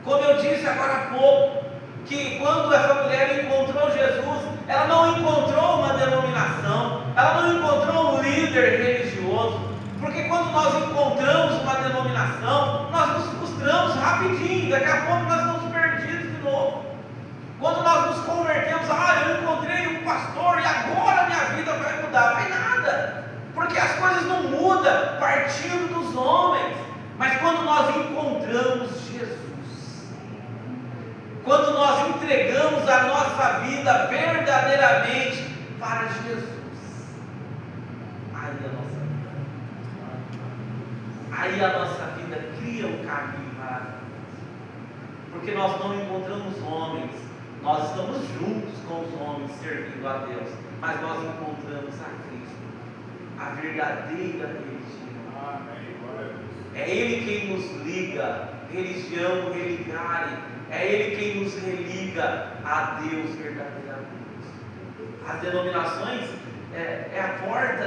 Como eu disse agora há pouco, que quando essa mulher encontrou Jesus, ela não encontrou uma denominação, ela não encontrou um líder religioso, porque quando nós encontramos uma denominação, nós nos frustramos rapidinho, daqui a pouco nós estamos perdidos de novo. Quando nós nos convertemos, eu encontrei um pastor e agora minha vida vai mudar. Vai nada, porque as coisas não mudam partindo dos homens. Mas quando nós encontramos Jesus, quando nós entregamos a nossa vida verdadeiramente para Jesus, aí a nossa vida cria um caminho maravilhoso, porque nós não encontramos homens, nós estamos juntos com os homens servindo a Deus, mas nós encontramos a Cristo, a verdadeira religião. É Ele quem nos liga, religião religare, é Ele quem nos religa a Deus verdadeiramente. As denominações é a porta,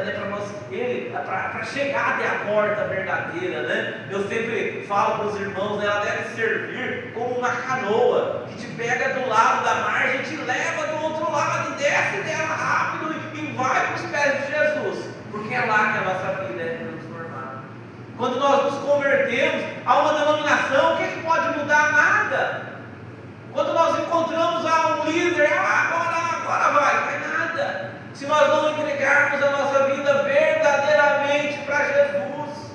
para chegar até a porta verdadeira, Eu sempre falo para os irmãos, ela deve servir como uma canoa que te pega do lado da margem, te leva do outro lado e desce dela rápido e vai para os pés de Jesus, porque é lá que a nossa vida é transformada. Quando nós nos convertemos a uma denominação, o que pode mudar? Nada. Quando nós encontramos um líder, agora vai nada. Se nós não entregarmos a nossa vida verdadeiramente para Jesus,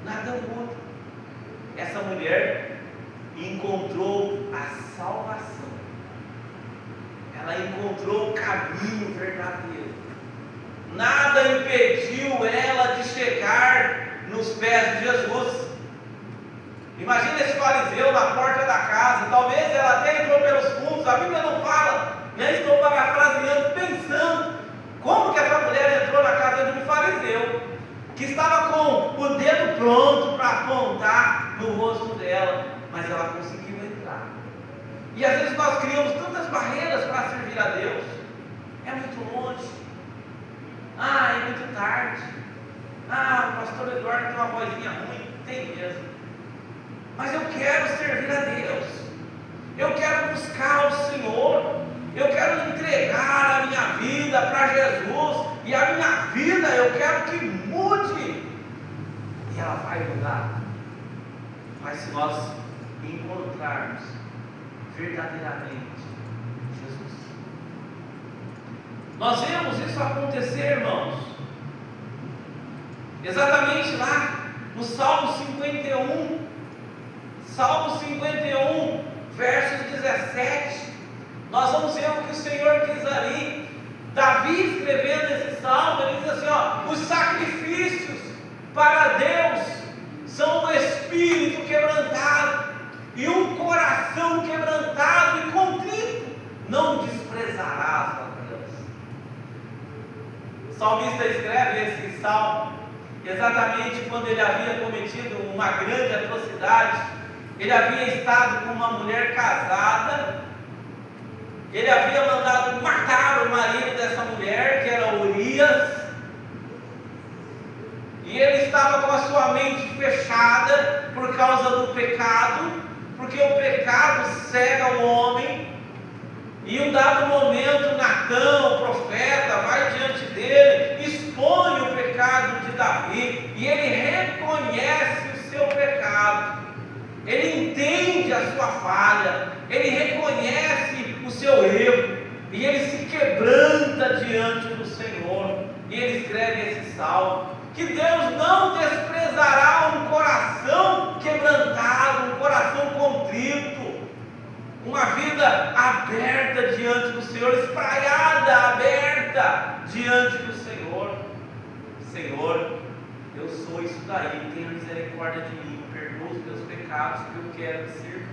nada muda. Essa mulher encontrou a salvação, ela encontrou o caminho verdadeiro, nada impediu ela de chegar nos pés de Jesus. Imagina esse fariseu na porta da casa, talvez ela até entrou pelos fundos, a Bíblia não fala. Estou parafraseando, pensando como que essa mulher entrou na casa de um fariseu, que estava com o dedo pronto para apontar no rosto dela, mas ela conseguiu entrar. E às vezes nós criamos tantas barreiras para servir a Deus. É muito longe, é muito tarde, o pastor Eduardo tem uma vozinha ruim. Tem mesmo, mas eu quero servir a Deus, eu quero buscar o Senhor, eu quero entregar a minha vida para Jesus, e a minha vida eu quero que mude, e ela vai mudar. Mas se nós e encontrarmos verdadeiramente Jesus. Nós vemos isso acontecer, irmãos, exatamente lá no Salmo 51, versos 17. Nós vamos ver o que o Senhor diz ali. Davi escrevendo esse salmo, ele diz assim: ó, os sacrifícios para Deus são um espírito quebrantado e um coração quebrantado e contrito não desprezarás, ó Deus. O salmista escreve esse salmo exatamente quando ele havia cometido uma grande atrocidade. Ele havia estado com uma mulher casada, ele havia mandado matar o marido dessa mulher, que era Urias, e ele estava com a sua mente fechada por causa do pecado, porque o pecado cega o homem. E em um dado momento, Natã, o profeta, vai diante dele, expõe o pecado de Davi, e ele reconhece o seu pecado, ele entende a sua falha, ele reconhece o seu erro, e ele se quebranta diante do Senhor, e ele escreve esse salmo, que Deus não desprezará um coração quebrantado, um coração contrito, uma vida aberta diante do Senhor, espraiada, aberta diante do Senhor. Senhor, eu sou isso daí, tenha misericórdia de mim, perdoa os meus pecados, que eu quero te servir.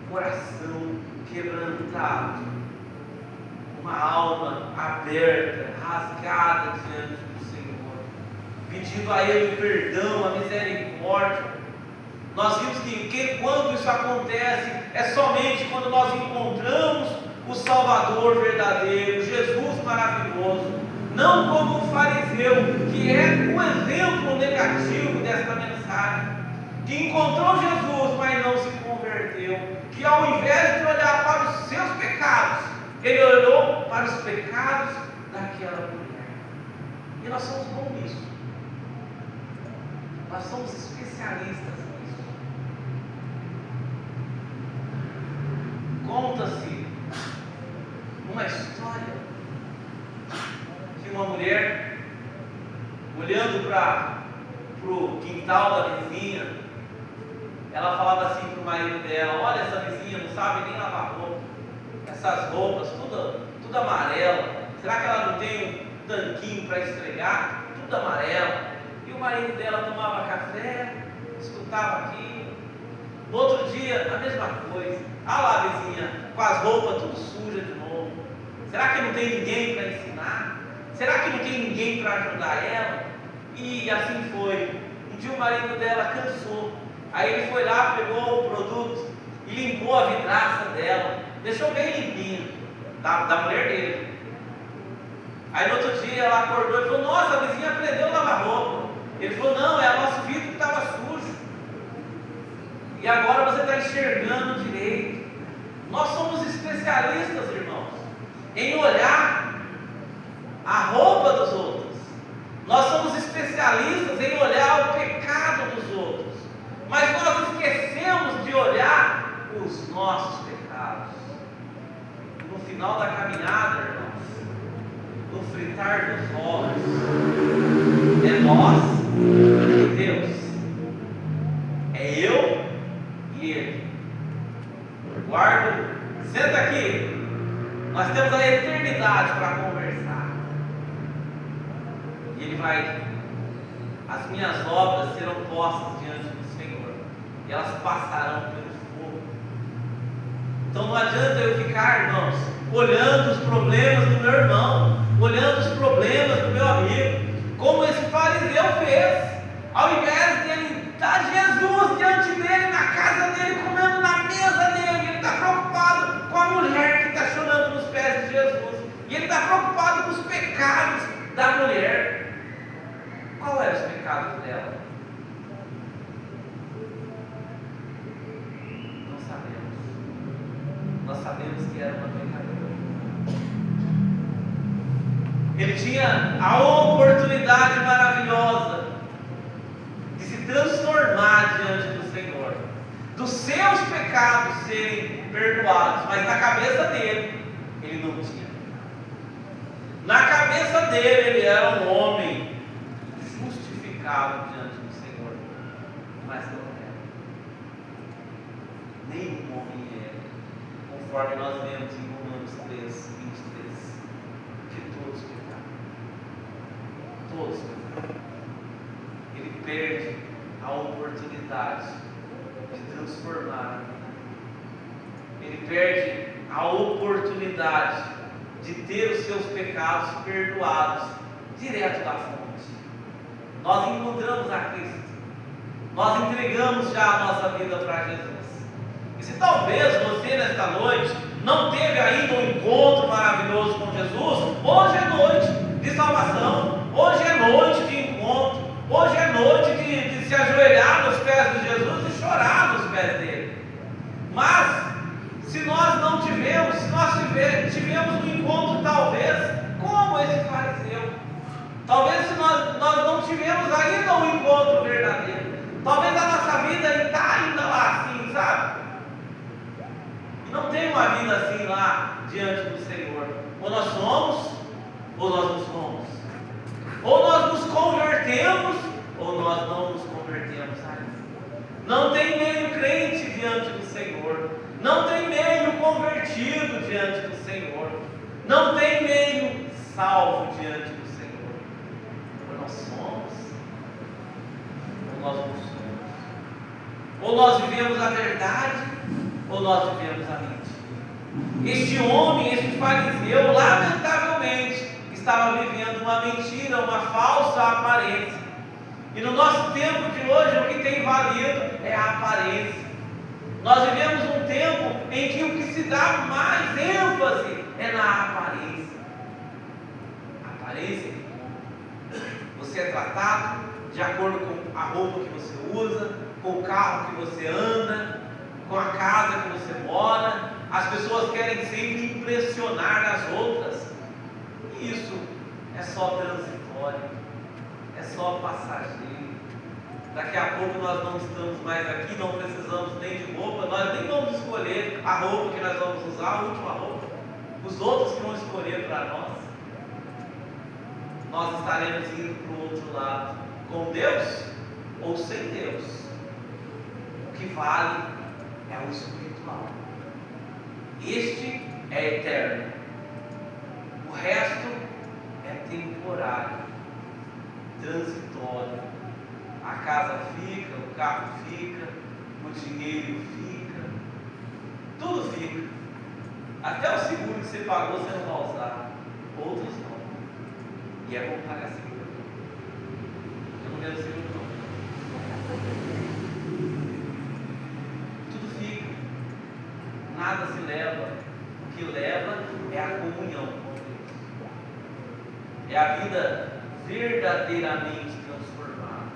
Coração quebrantado, uma alma aberta, rasgada diante do Senhor, pedindo a Ele perdão, a misericórdia. Nós vimos que quando isso acontece, é somente quando nós encontramos o Salvador verdadeiro, Jesus maravilhoso, não como o fariseu, que é o exemplo negativo desta mensagem, que encontrou Jesus, mas não se converteu, que ao invés de olhar para os seus pecados, ele olhou para os pecados daquela mulher. E nós somos bons nisso, nós somos especialistas nisso. Conta-se uma história de uma mulher olhando para o quintal da vizinha. Ela falava assim para o marido dela: olha, essa vizinha não sabe nem lavar roupa, essas roupas tudo amarela, será que ela não tem um tanquinho para esfregar? Tudo amarelo. E o marido dela tomava café, escutava aquilo. No outro dia, a mesma coisa. Ah lá, vizinha, com as roupas tudo sujas de novo. Será que não tem ninguém para ensinar? Será que não tem ninguém para ajudar ela? E assim foi. Um dia o marido dela cansou. Aí ele foi lá, pegou o produto e limpou a vidraça dela. Deixou bem limpinha, da mulher dele. Aí no outro dia ela acordou e falou: nossa, a vizinha aprendeu a lavar roupa. Ele falou: não, é o nosso vidro que estava sujo. E agora você está enxergando direito. Nós somos especialistas, irmãos, em olhar a roupa dos outros. Nós somos especialistas em olhar o pecado dos outros. Mas nós esquecemos de olhar os nossos pecados. No final da caminhada, irmãos, no fritar dos ovos, é nós e Deus. É eu e Ele. Guardo, senta aqui. Nós temos a eternidade para conversar. E Ele vai: as minhas obras serão postas diante do Senhor, e elas passarão pelo fogo. Então não adianta eu ficar, irmãos, olhando os problemas do meu irmão, olhando os problemas do meu amigo, como esse fariseu fez. Ao invés de ele dar Jesus diante dele, na casa dele, comendo na mesa dele, ele está preocupado com a mulher que está chorando nos pés de Jesus, e ele está preocupado com os pecados da mulher. Qual eram os pecados dela? Não sabemos. Nós sabemos que era uma pecadora. Ele tinha a oportunidade maravilhosa de se transformar diante do Senhor. dos seus pecados serem perdoados, mas na cabeça dele, ele não tinha. Na cabeça dele, ele era um homem justificado diante do Senhor, mas não era. Nenhum homem é, conforme nós vemos em Romanos 3, 23, que todos pecaram. Todos pecaram. Ele perde a oportunidade de transformar a vida. Ele perde a oportunidade de ter os seus pecados perdoados direto da fonte. Nós encontramos a Cristo. Nós entregamos já a nossa vida para Jesus. E se talvez você nesta noite não teve ainda um encontro maravilhoso com Jesus, hoje é noite de salvação. Hoje é noite de encontro. Hoje é noite de se ajoelhar nos pés de Jesus e chorar nos pés dele. Mas, se nós não tivemos, se nós tivemos um encontro talvez, como esse fariseu, talvez se nós não tivemos ainda um encontro verdadeiro, talvez a nossa vida está ainda lá assim, sabe? E não tem uma vida assim lá diante do Senhor. Ou nós somos, ou nós não somos. Ou nós nos convertemos, ou nós não nos convertemos ainda. Não tem meio crente diante do Senhor. Não tem meio convertido diante do Senhor. Não tem meio salvo diante do Senhor. Ou nós somos, ou nós não somos. Ou nós vivemos a verdade, ou nós vivemos a mentira. Este homem, este fariseu, lamentavelmente, estava vivendo uma mentira, uma falsa aparência. E no nosso tempo de hoje, o que tem valido é a aparência. Nós vivemos um tempo em que o que se dá mais ênfase é na aparência. A aparência. Você é tratado de acordo com a roupa que você usa, com o carro que você anda, com a casa que você mora. As pessoas querem sempre impressionar as outras. E isso é só transitório, é só passageiro. Daqui a pouco nós não estamos mais aqui, não precisamos nem de roupa, nós nem vamos escolher a roupa que nós vamos usar, a última roupa. Os outros que vão escolher para nós. Nós estaremos indo para o outro lado, com Deus ou sem Deus. O que vale é o espiritual. Este é eterno. O resto é temporário, transitório. A casa fica, o carro fica, o dinheiro fica, tudo fica. Até o seguro que você pagou você não vai usar, outros não. E é bom pagar seguro. Eu não quero seguro não. Tudo fica, nada se leva. O que leva é a comunhão com Deus. É a vida verdadeiramente transformada.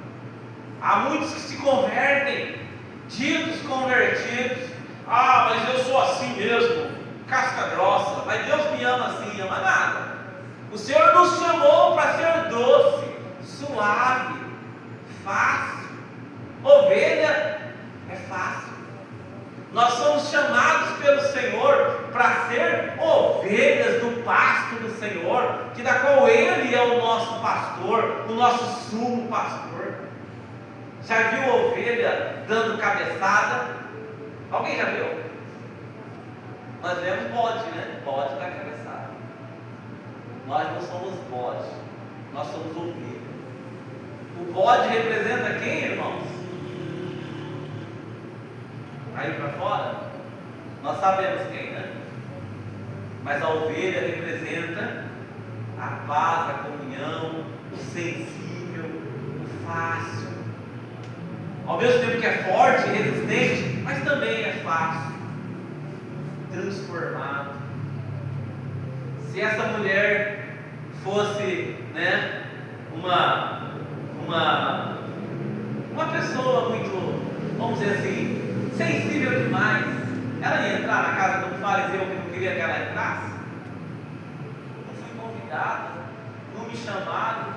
Há muitos que se convertem, ditos convertidos. Ah, mas eu sou assim mesmo, casca grossa, mas Deus me ama assim, ama nada. O Senhor nos chamou para ser doce, suave, fácil. Ovelha é fácil. Nós somos chamados pelo Senhor para ser ovelhas do pasto do Senhor, que da qual Ele é o nosso pastor, o nosso sumo pastor. Já viu ovelha dando cabeçada? Alguém já viu? Nós vemos bode, né? Bode dá cabeçada. Nós não somos bode, nós somos ovelha. O bode representa quem, irmãos? Aí para fora? Nós sabemos quem, né? Mas a ovelha representa a paz, a comunhão, o sensível, o fácil. Ao mesmo tempo que é forte e resistente, mas também é fácil, transformado. Se essa mulher fosse, né, uma pessoa muito, vamos dizer assim, sensível demais, ela ia entrar na casa do fariseu que não queria que ela entrasse? Não fui convidado, não me chamaram,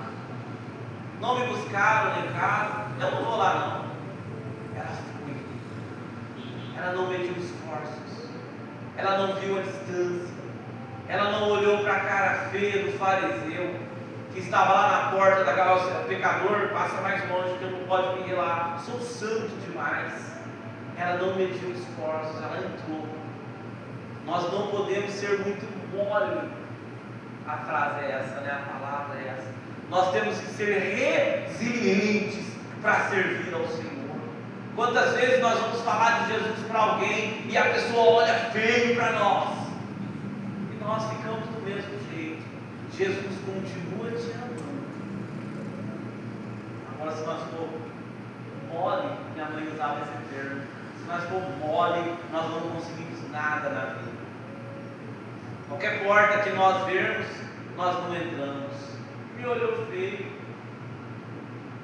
não me buscaram em casa, eu não vou lá não. Ela foi. ela não mediu esforços, ela não viu a distância, ela não olhou para a cara feia do fariseu, que estava lá na porta da carroça, pecador, passa mais longe, que eu não pode vir lá, sou santo demais. Ela não mediu esforços, ela entrou. Nós não podemos ser muito mole. A frase é essa, né? A palavra é essa. Nós temos que ser resilientes para servir ao Senhor. Quantas vezes nós vamos falar de Jesus para alguém e a pessoa olha feio para nós, e nós ficamos do mesmo jeito. Jesus continua te amando. Agora, se nós for mole, minha mãe usava esse termo, se nós for mole, nós não conseguimos nada na vida. Qualquer porta que nós vermos, nós não entramos. Me olhou feio,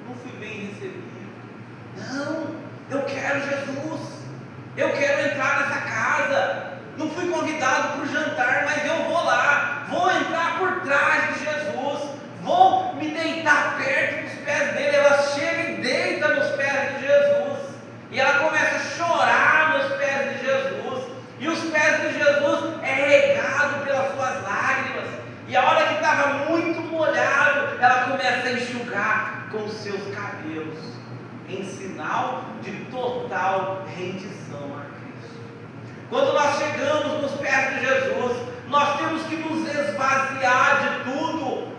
não fui bem recebido. Não, eu quero Jesus, eu quero entrar nessa casa. Não fui convidado para o jantar, mas eu vou lá, vou entrar por trás de Jesus, vou me deitar perto dos pés dele. Ela chega e deita nos pés de Jesus, e ela começa a chorar nos pés de Jesus, e os pés de Jesus é regado pelas suas lágrimas, e a hora que estava muito molhado, ela começa a enxugar com os seus cabelos, em sinal de total rendição a Cristo. Quando nós chegamos nos pés de Jesus, nós temos que nos esvaziar de tudo,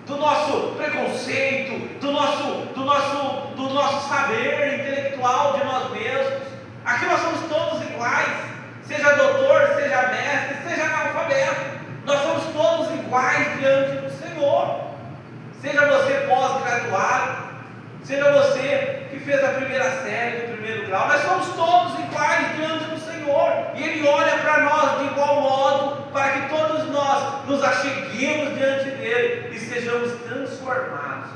do nosso preconceito, do nosso saber intelectual de nós mesmos. Aqui nós somos todos iguais, seja doutor, seja mestre, seja analfabeto, nós somos todos iguais diante do Senhor. Seja você pós-graduado, seja você que fez a primeira série do primeiro grau, nós somos todos iguais diante do Senhor, e Ele olha para nós de igual modo, para que todos nós nos acheguemos diante dEle e sejamos transformados.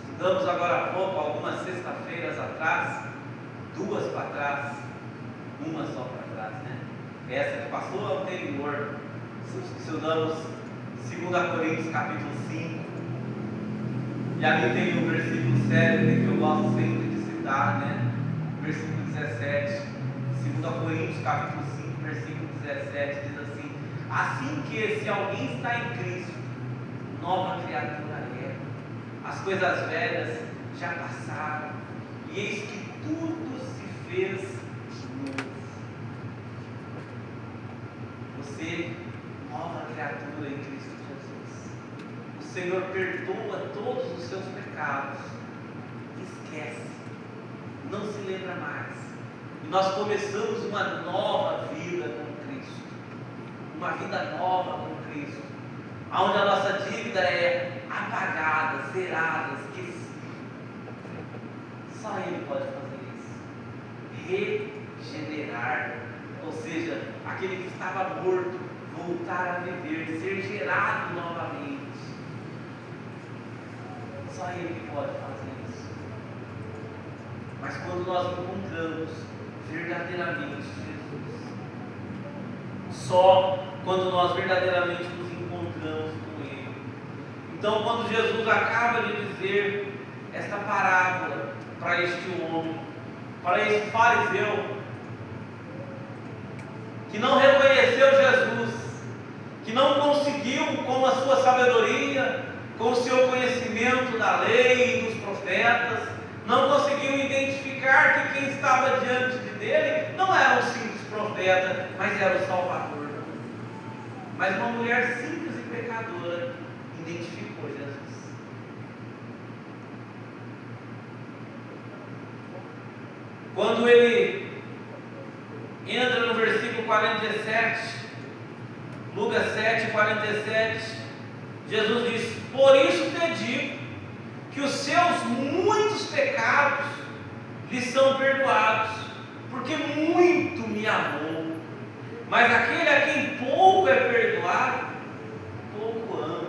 Estudamos agora há pouco, algumas sexta-feiras atrás, 2 para trás, uma só para trás, né? Essa que passou a anterior, estudamos 2 Coríntios capítulo 5, e ali tem o versículo 7 que eu gosto sempre de citar, né? Versículo 17, 2 Coríntios capítulo 5, versículo 17, diz assim: assim que se alguém está em Cristo, nova criatura é, as coisas velhas já passaram, e eis que tudo se fez novo. Você, nova criatura em Cristo Jesus. O Senhor perdoa todos os seus pecados, esquece, não se lembra mais, e nós começamos uma nova vida com Cristo, uma vida nova com Cristo, onde a nossa dívida é apagada, zerada, esquecida. Só Ele pode fazer isso, regenerar, ou seja, aquele que estava morto voltar a viver, ser gerado novamente. Só Ele pode fazer isso. Mas quando nós encontramos verdadeiramente Jesus, só quando nós verdadeiramente nos encontramos com Ele. Então, quando Jesus acaba de dizer esta parábola para este homem, para este fariseu, que não reconheceu Jesus, que não conseguiu, com a sua sabedoria, com o seu conhecimento da lei e dos profetas, não conseguiu identificar que quem estava diante dele não era um simples profeta, mas era o Salvador. Mas uma mulher simples e pecadora identificou Jesus. Quando ele entra no versículo 47, Lucas 7, 47, Jesus diz: por isso te digo que os seus muitos pecados lhe são perdoados, porque muito me amou. Mas aquele a quem pouco é perdoado, pouco ama.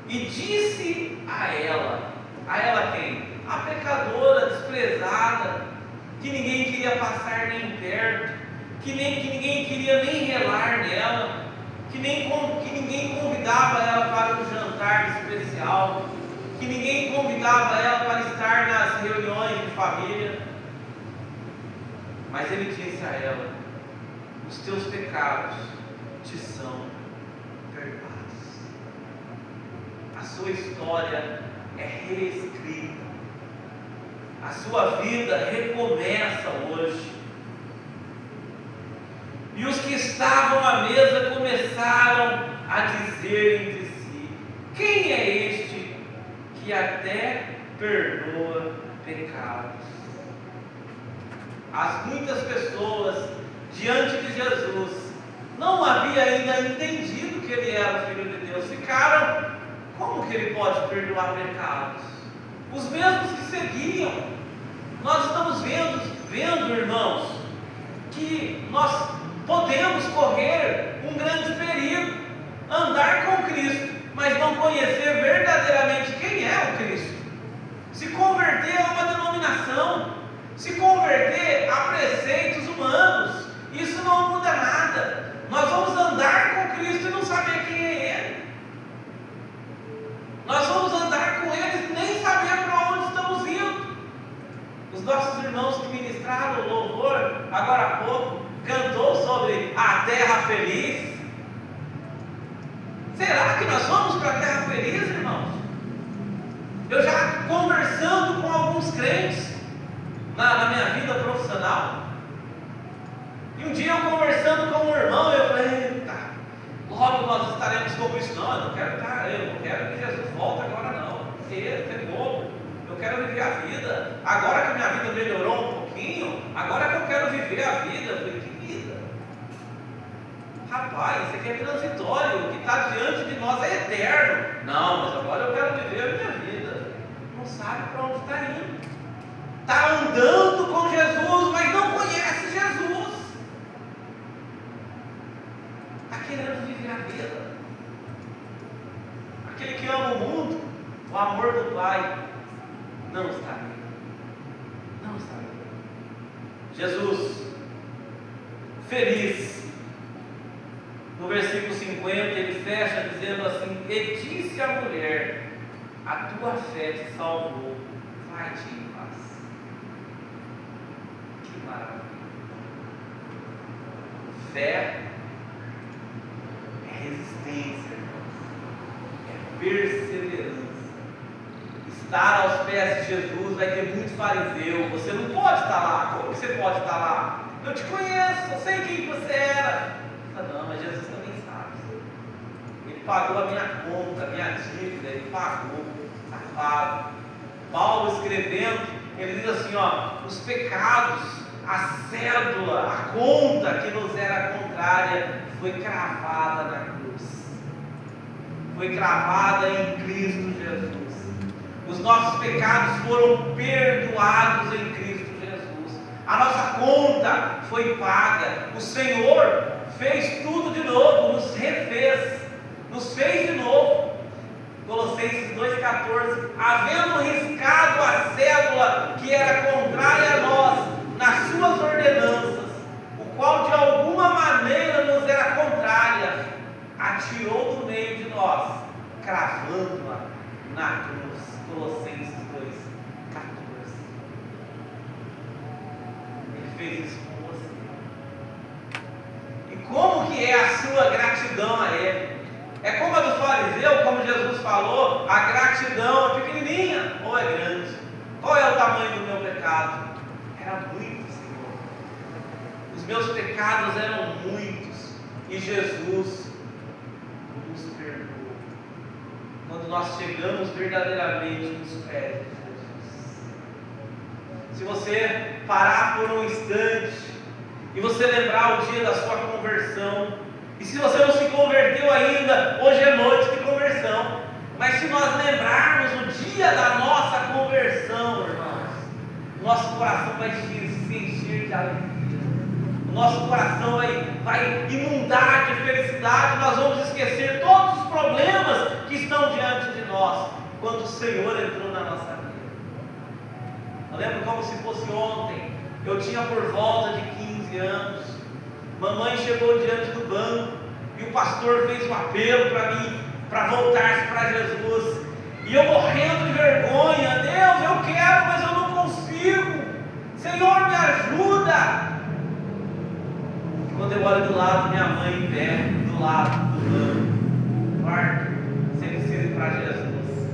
E disse a ela quem? A pecadora desprezada, que ninguém queria passar nem perto, que ninguém queria nem relar nela, que ninguém convidava ela para um jantar especial. que ninguém convidava ela para estar nas reuniões de família. Mas ele disse a ela: os teus pecados te são perdoados. A sua história é reescrita. A sua vida recomeça hoje. E os que estavam à mesa começaram a dizer entre si: quem é este que até perdoa pecados? As muitas pessoas diante de Jesus não havia ainda entendido que ele era o Filho de Deus. Ficaram: como que ele pode perdoar pecados? Os mesmos que seguiam. Nós estamos vendo, irmãos, que nós podemos correr um grande perigo, andar com Cristo, mas não conhecer verdadeiramente quem é o Cristo. Se converter a uma denominação, se converter a preceitos humanos, isso não muda nada. Nós vamos andar com Cristo e não saber quem é Ele. Nós vamos andar com Ele e nem saber para onde estamos indo. Os nossos irmãos que ministraram o louvor agora há pouco cantou sobre a terra feliz. Será que nós vamos para a terra feliz, irmãos? Eu já conversando com alguns crentes na minha vida profissional, e um dia eu conversando com um irmão, eu falei: eita, logo nós estaremos como isso. Não, eu não quero que Jesus volte agora não, porque é bobo. Eu quero viver a vida. Agora que minha vida melhorou um pouquinho, agora que eu quero viver a vida. Eu falei: que vida? Rapaz, isso aqui é transitório, o que está diante de nós é eterno. Não, mas agora eu quero viver a minha vida. Não sabe para onde está indo. Está andando com Jesus, mas não conhece Jesus. Está querendo viver a vida. Aquele que ama o mundo, o amor do Pai não está nele. Não está nele. Jesus, feliz, no versículo 50, ele fecha dizendo assim: e disse à mulher: a tua fé te salvou, vai-te em paz. Que maravilha! Fé é resistência, é perseverança. Estar aos pés de Jesus vai ter muito fariseu. Você não pode estar lá. Como você pode estar lá? Eu te conheço, eu sei quem você era. Não, mas Jesus também sabe. Ele pagou a minha conta, a minha dívida, ele pagou, está pago. Paulo escrevendo, ele diz assim: ó, os pecados, a cédula, a conta que nos era contrária foi cravada na cruz, foi cravada em Cristo Jesus. Os nossos pecados foram perdoados em Cristo Jesus. A nossa conta foi paga. O Senhor fez tudo de novo, nos refez, nos fez de novo. Colossenses 2,14: havendo riscado a cédula que era contrária a nós nas suas ordenanças, o qual de alguma maneira nos era contrária, atirou do meio de nós, cravando-a na cruz. Colossenses 2,14. Ele fez isso com você. E como que é a sua gratidão a Ele? É como a do fariseu, como Jesus falou: a gratidão é pequenininha ou é grande? Qual é o tamanho do meu pecado? Era muito, Senhor. Os meus pecados eram muitos e Jesus nos perdoou. Quando nós chegamos verdadeiramente nos pés de Jesus. Se você parar por um instante e você lembrar o dia da sua conversão, e se você não se converteu ainda, hoje é noite de conversão, mas se nós lembrarmos o dia da nossa conversão, irmãos, nosso coração vai se encher de alegria, o nosso coração vai inundar de felicidade. Nós vamos esquecer todos os problemas que estão diante de nós, quando o Senhor entrou na nossa vida. Eu lembro como se fosse ontem. Eu tinha por volta de 15 anos. Mamãe chegou diante do banco e o pastor fez um apelo para mim, para voltar para Jesus. e eu morrendo de vergonha. Deus, eu quero, mas eu não consigo. Senhor, me ajuda. Quando eu olho do lado, minha mãe em pé, do lado do quarto, você precisa ir para Jesus.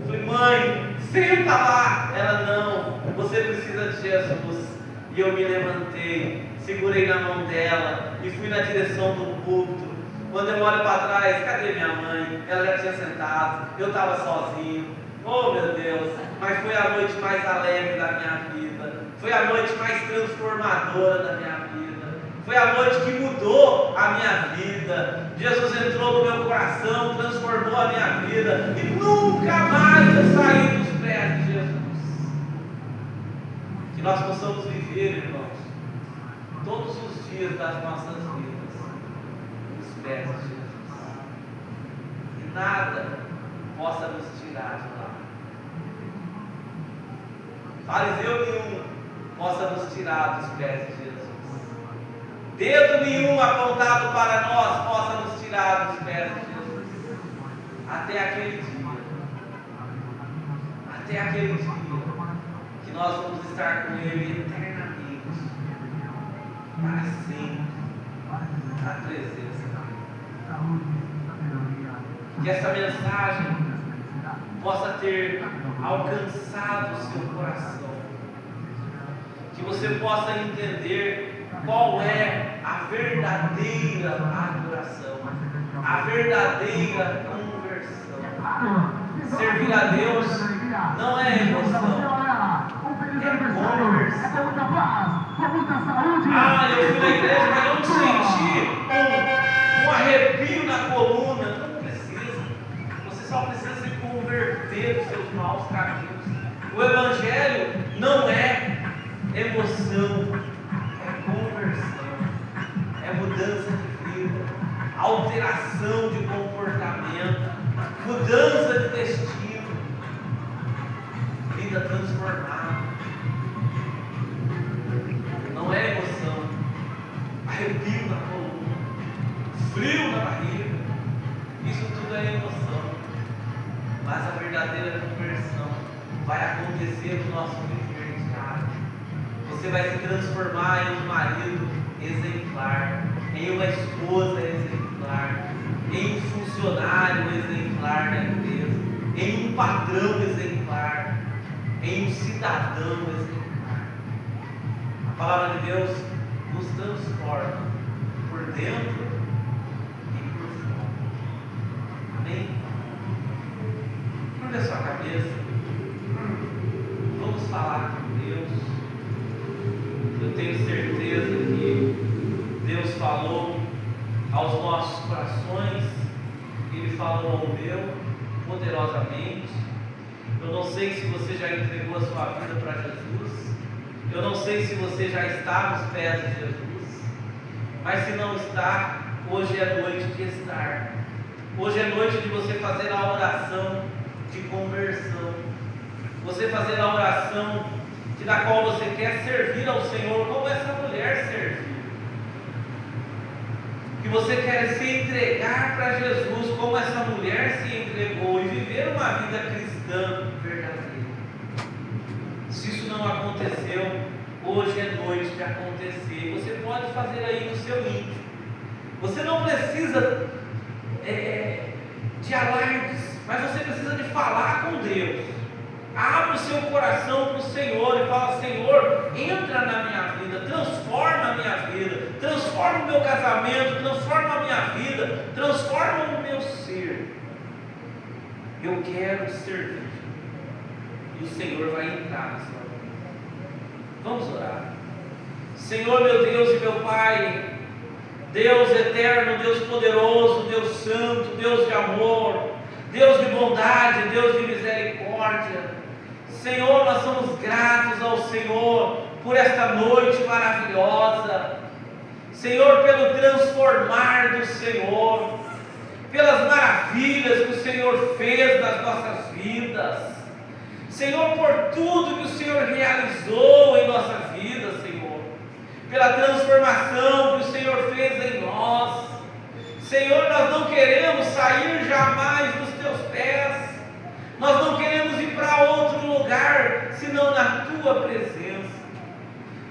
Eu falei, mãe, senta lá. Ela, não, você precisa de Jesus. E eu me levantei, segurei na mão dela e fui na direção do púlpito. Quando eu olho para trás, cadê minha mãe? Ela já tinha sentado, eu estava sozinho. Oh meu Deus, mas foi a noite mais alegre da minha vida, foi a noite mais transformadora da minha vida, foi a noite que mudou a minha vida. Jesus entrou no meu coração, transformou a minha vida e nunca mais eu saí dos pés de Jesus. Que nós possamos viver, irmãos, todos os dias das nossas vidas nos pés de Jesus, e nada possa nos tirar de lá. Fariseu nenhum possa nos tirar dos pés de Jesus. Dedo nenhum apontado para nós possa nos tirar dos pés de Jesus. Até aquele dia que nós vamos estar com Ele eternamente, para sempre, na presença dEle. Que essa mensagem possa ter alcançado o seu coração, que você possa entender qual é a verdadeira adoração, a verdadeira conversão. Servir a Deus não é emoção, é conversão. Ah, eu fui na igreja, mas eu não senti um arrepio na coluna. Não precisa, você só precisa se converter dos seus maus caminhos. O Evangelho não é emoção, é conversão, é mudança de vida, alteração de comportamento, mudança de destino, vida transformada. Não é emoção, arrepio na coluna, frio na barriga, isso tudo é emoção. Mas a verdadeira conversão vai acontecer no nosso viver diário. Você vai se transformar em um marido exemplar, em uma esposa exemplar, em um funcionário exemplar na empresa, em um patrão exemplar, em um cidadão exemplar. A palavra de Deus nos transforma por dentro e por fora. Amém? Curva a sua cabeça. Vamos falar com Deus. Eu tenho certeza que Deus falou aos nossos corações, Ele falou ao meu poderosamente. Eu não sei se você já entregou a sua vida para Jesus, eu não sei se você já está nos pés de Jesus, mas se não está, hoje é noite de estar. Hoje é noite de você fazer a oração de conversão, você fazer a oração da qual você quer servir ao Senhor, como essa mulher serviu, que você quer se entregar para Jesus, como essa mulher se entregou, e viver uma vida cristã verdadeira. Se isso não aconteceu, hoje é noite de acontecer. Você pode fazer aí no seu íntimo. Você não precisa de alardes, mas você precisa de falar com Deus. Abra o seu coração para o Senhor e fala: Senhor, entra na minha vida, transforma a minha vida, transforma o meu casamento, transforma a minha vida, transforma o meu ser. Eu quero servir. E o Senhor vai entrar na sua vida. Vamos orar. Senhor, meu Deus e meu Pai, Deus eterno, Deus poderoso, Deus santo, Deus de amor, Deus de bondade, Deus de misericórdia. Senhor, nós somos gratos ao Senhor por esta noite maravilhosa. Senhor, pelo transformar do Senhor, pelas maravilhas que o Senhor fez nas nossas vidas. Senhor, por tudo que o Senhor realizou em nossa vida, Senhor, pela transformação que o Senhor fez em nós. Senhor, nós não queremos sair jamais dos teus pés, Nós não queremos ir para outro lugar senão na tua presença.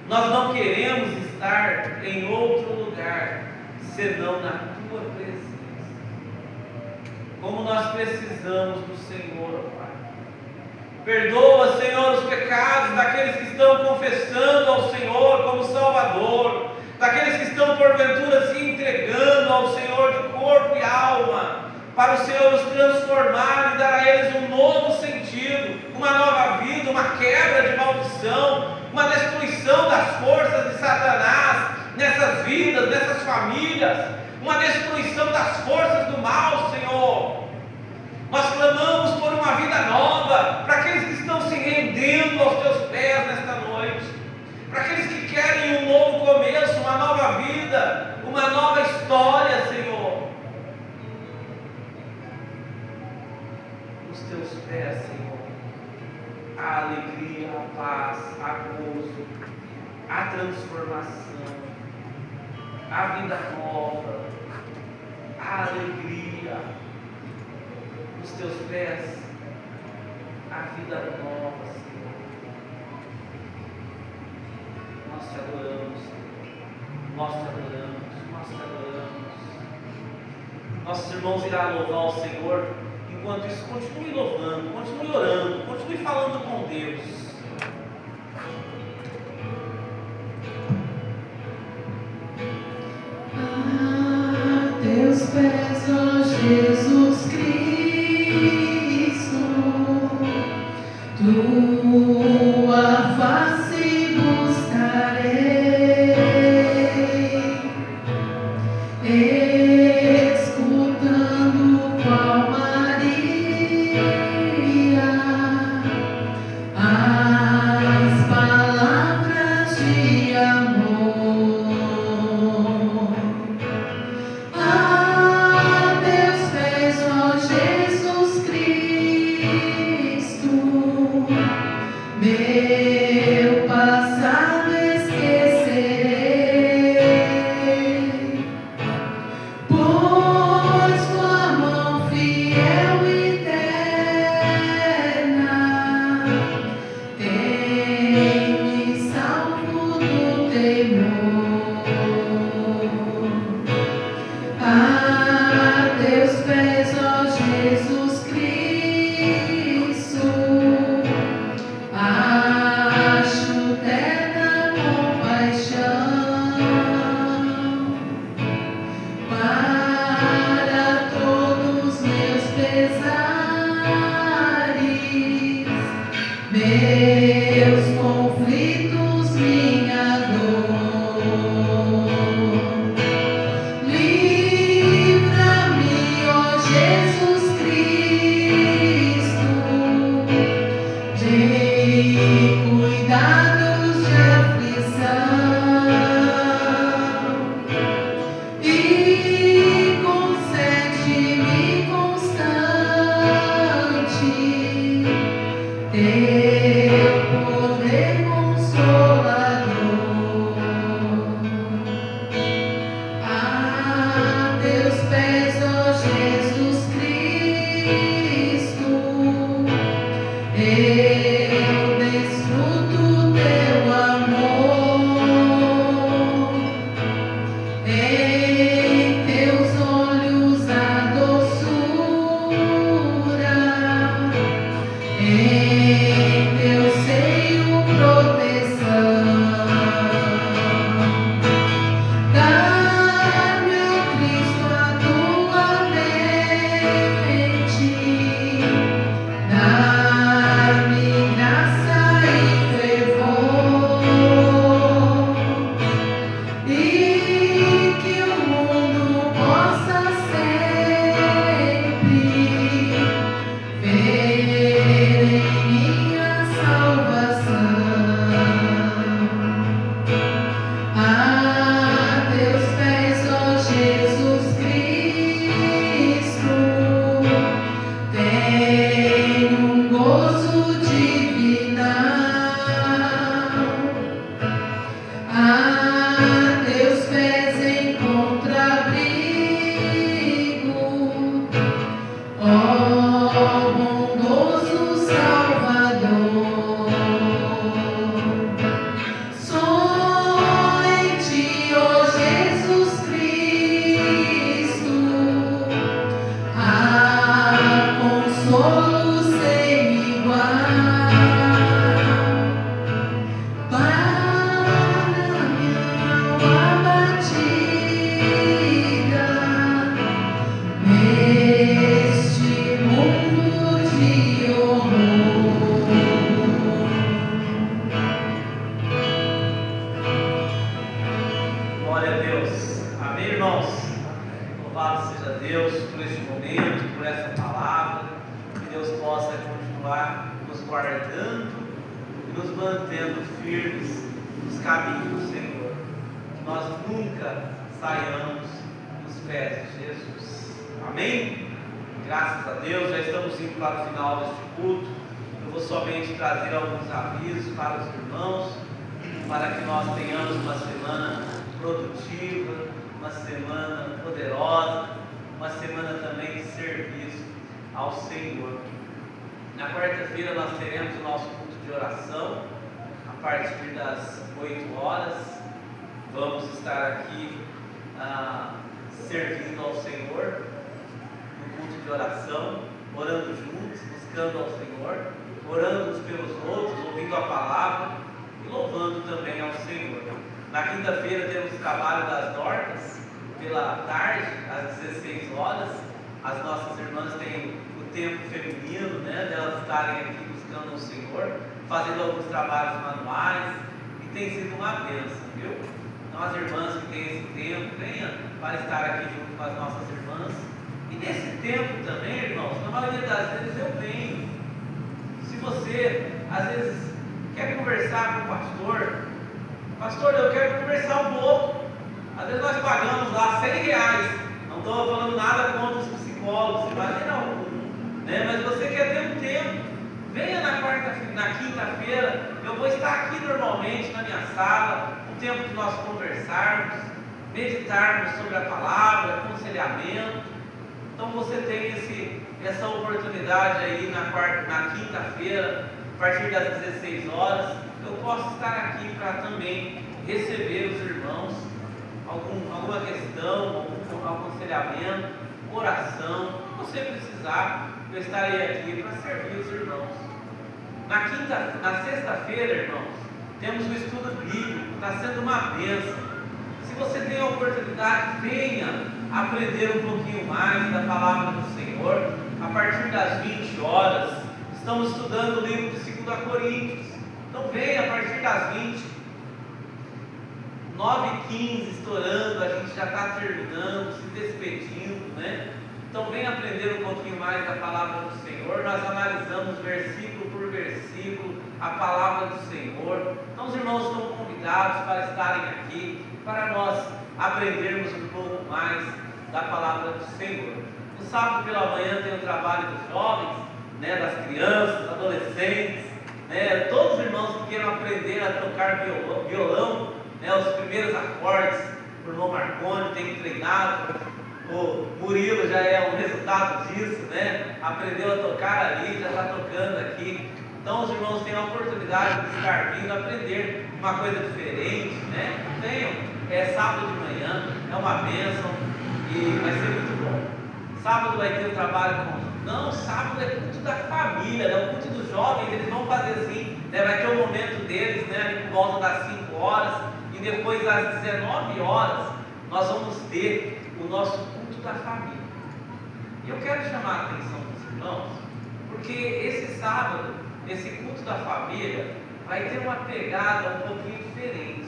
Nós não queremos estar em outro lugar senão na tua presença. Como nós precisamos do Senhor, Pai. Perdoa, Senhor, os pecados daqueles que estão confessando ao Senhor como Salvador, daqueles que estão porventura se entregando ao Senhor de corpo e alma, para o Senhor os transformar e dar a eles um novo sentido, uma nova vida, uma quebra de maldição, uma destruição das forças de Satanás nessas vidas, nessas famílias, uma destruição das forças do mal, Senhor. Nós clamamos por uma vida nova, para aqueles que estão se rendendo aos teus pés nesta noite, para aqueles que querem um novo começo, uma nova vida, uma nova história, Senhor. Nos teus pés, Senhor, a alegria, a paz, a gozo, a transformação, a vida nova, a alegria. Nos teus pés, a vida nova, Senhor. Nós te adoramos, nós te adoramos, nós te adoramos. Nossos irmãos irão louvar o Senhor. Enquanto isso, continue louvando, continue orando, continue falando com Deus. Teus pés, ó Jesus Cristo, tua face buscarei, escutando qual Maria as palavras de amor. Teus pés, ó Jesus Cristo, meu passado esquecerei, pois tua mão fiel e eterna tem me salvo do temor. Teus pés, ó Jesus Cristo, acho terna compaixão para todos meus pesares, meus conflitos, minha dor. Livra-me, ó Jesus Cristo, de cuidados de aflição, e concede-me constante teu poder consolador. Teus pés, ó Jesus Cristo, eu desfruto teu amor, em Louvado seja Deus por este momento, por essa palavra. Que Deus possa continuar nos guardando e nos mantendo firmes nos caminhos do Senhor. Que nós nunca saiamos dos pés de Jesus. Amém? Graças a Deus, já estamos indo para o final deste culto. Eu vou somente trazer alguns avisos para os irmãos, para que nós tenhamos uma semana produtiva, uma semana poderosa, uma semana também de serviço ao Senhor. Na quarta-feira nós teremos o nosso culto de oração, a partir das 8 horas. Vamos estar aqui servindo ao Senhor, no culto de oração, orando juntos, buscando ao Senhor, orando uns pelos outros, ouvindo a palavra e louvando também ao Senhor. Na quinta-feira temos o trabalho das Dorcas, pela tarde, às 16 horas. As nossas irmãs têm o tempo feminino, né, delas estarem aqui buscando o Senhor, fazendo alguns trabalhos manuais, e tem sido uma bênção, viu? Então as irmãs que têm esse tempo, venham para estar aqui junto com as nossas irmãs. E nesse tempo também, irmãos, na maioria das vezes eu venho. Se você, às vezes, quer conversar com o pastor, eu quero conversar um pouco. Às vezes nós pagamos lá R$100. Não estou falando nada contra os psicólogos, imagina um, né? Mas você quer ter um tempo, venha na quinta-feira. Eu vou estar aqui normalmente na minha sala, um tempo de nós conversarmos, meditarmos sobre a palavra, aconselhamento. Então você tem essa oportunidade aí na quinta-feira, a partir das 16 horas. Eu posso estar aqui para também receber os irmãos, alguma questão, algum aconselhamento, oração. Se você precisar, eu estarei aqui para servir os irmãos. Na sexta-feira, irmãos, temos o estudo bíblico, está sendo uma bênção. Se você tem a oportunidade, venha aprender um pouquinho mais da palavra do Senhor. A partir das 20 horas, estamos estudando o livro de 2 Coríntios. Então venha a partir das 20, 9h15, estourando, a gente já está terminando, se despedindo, né? Então venha aprender um pouquinho mais da palavra do Senhor. Nós analisamos versículo por versículo a palavra do Senhor. Então os irmãos estão convidados para estarem aqui, para nós aprendermos um pouco mais da palavra do Senhor. No sábado pela manhã tem o trabalho dos jovens, né, das crianças, adolescentes, né, todos os irmãos que queiram aprender a tocar violão, né, os primeiros acordes. O irmão Marconi tem treinado, o Murilo já é um resultado disso, né? Aprendeu a tocar ali, já está tocando aqui. Então os irmãos têm a oportunidade de estar vindo aprender uma coisa diferente, né? Venham, sábado de manhã, é uma bênção e vai ser muito bom. Sábado vai ter o trabalho sábado é culto da família, né? O culto dos jovens, eles vão fazer assim, né? Vai ter o momento deles, né? Ali por volta das 5 horas, e depois às 19 horas, nós vamos ter o nosso culto da família. E eu quero chamar a atenção dos irmãos, porque esse sábado, esse culto da família, vai ter uma pegada um pouquinho diferente.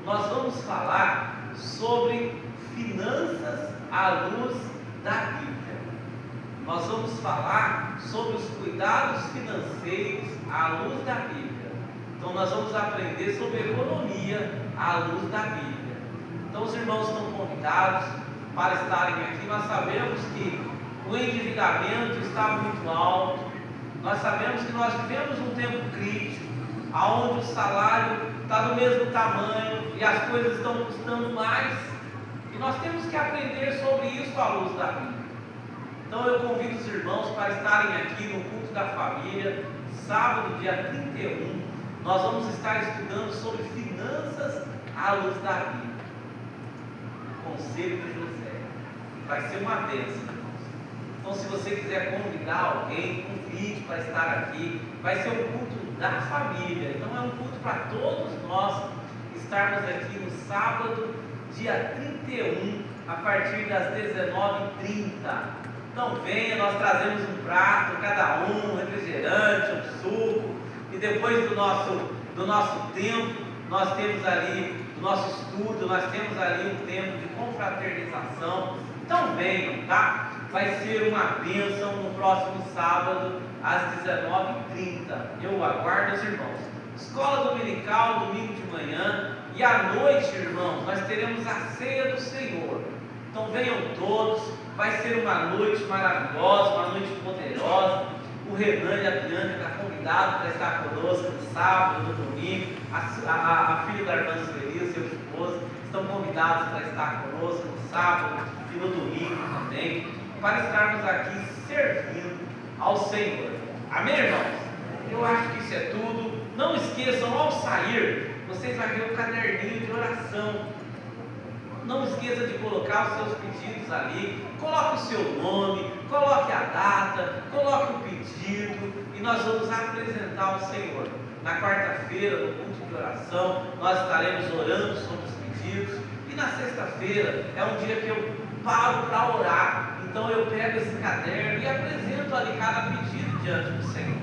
Nós vamos falar sobre finanças à luz da Bíblia. Nós vamos falar sobre os cuidados financeiros à luz da Bíblia. Então nós vamos aprender sobre economia à luz da Bíblia. Então os irmãos estão convidados para estarem aqui. Nós sabemos que o endividamento está muito alto. Nós sabemos que nós vivemos um tempo crítico, onde o salário está do mesmo tamanho e as coisas estão custando mais. E nós temos que aprender sobre isso à luz da Bíblia. Então eu convido os irmãos para estarem aqui no culto da família, sábado, dia 31. Nós vamos estar estudando sobre finanças à luz da Bíblia. Conselho de José. Vai ser uma bênção, irmãos. Então se você quiser convidar alguém, convide para estar aqui. Vai ser um culto da família. Então é um culto para todos nós estarmos aqui no sábado, dia 31, a partir das 19h30. Então venha, nós trazemos um prato, cada um refrigerante, um suco, e depois do nosso tempo, nós temos ali do nosso estudo, nós temos ali um tempo de confraternização. Então venham, tá? Vai ser uma bênção no próximo sábado, às 19h30. Eu aguardo os irmãos. Escola dominical, domingo de manhã, e à noite, irmãos, nós teremos a ceia do Senhor. Então venham todos, vai ser uma noite maravilhosa, uma noite poderosa. O Renan e a Bianca estão convidados para estar conosco no sábado, no domingo. A filha da irmã Sueli, seu esposo, estão convidados para estar conosco no sábado e no domingo também, para estarmos aqui servindo ao Senhor. Amém, irmãos? Eu acho que isso é tudo. Não esqueçam, ao sair, vocês vão ver um caderninho de oração. Não esqueça de colocar os seus pedidos ali. Coloque o seu nome, coloque a data, coloque o pedido, e nós vamos apresentar ao Senhor. Na quarta-feira, no culto de oração, nós estaremos orando sobre os pedidos. E na sexta-feira é um dia que eu paro para orar. Então eu pego esse caderno e apresento ali cada pedido diante do Senhor.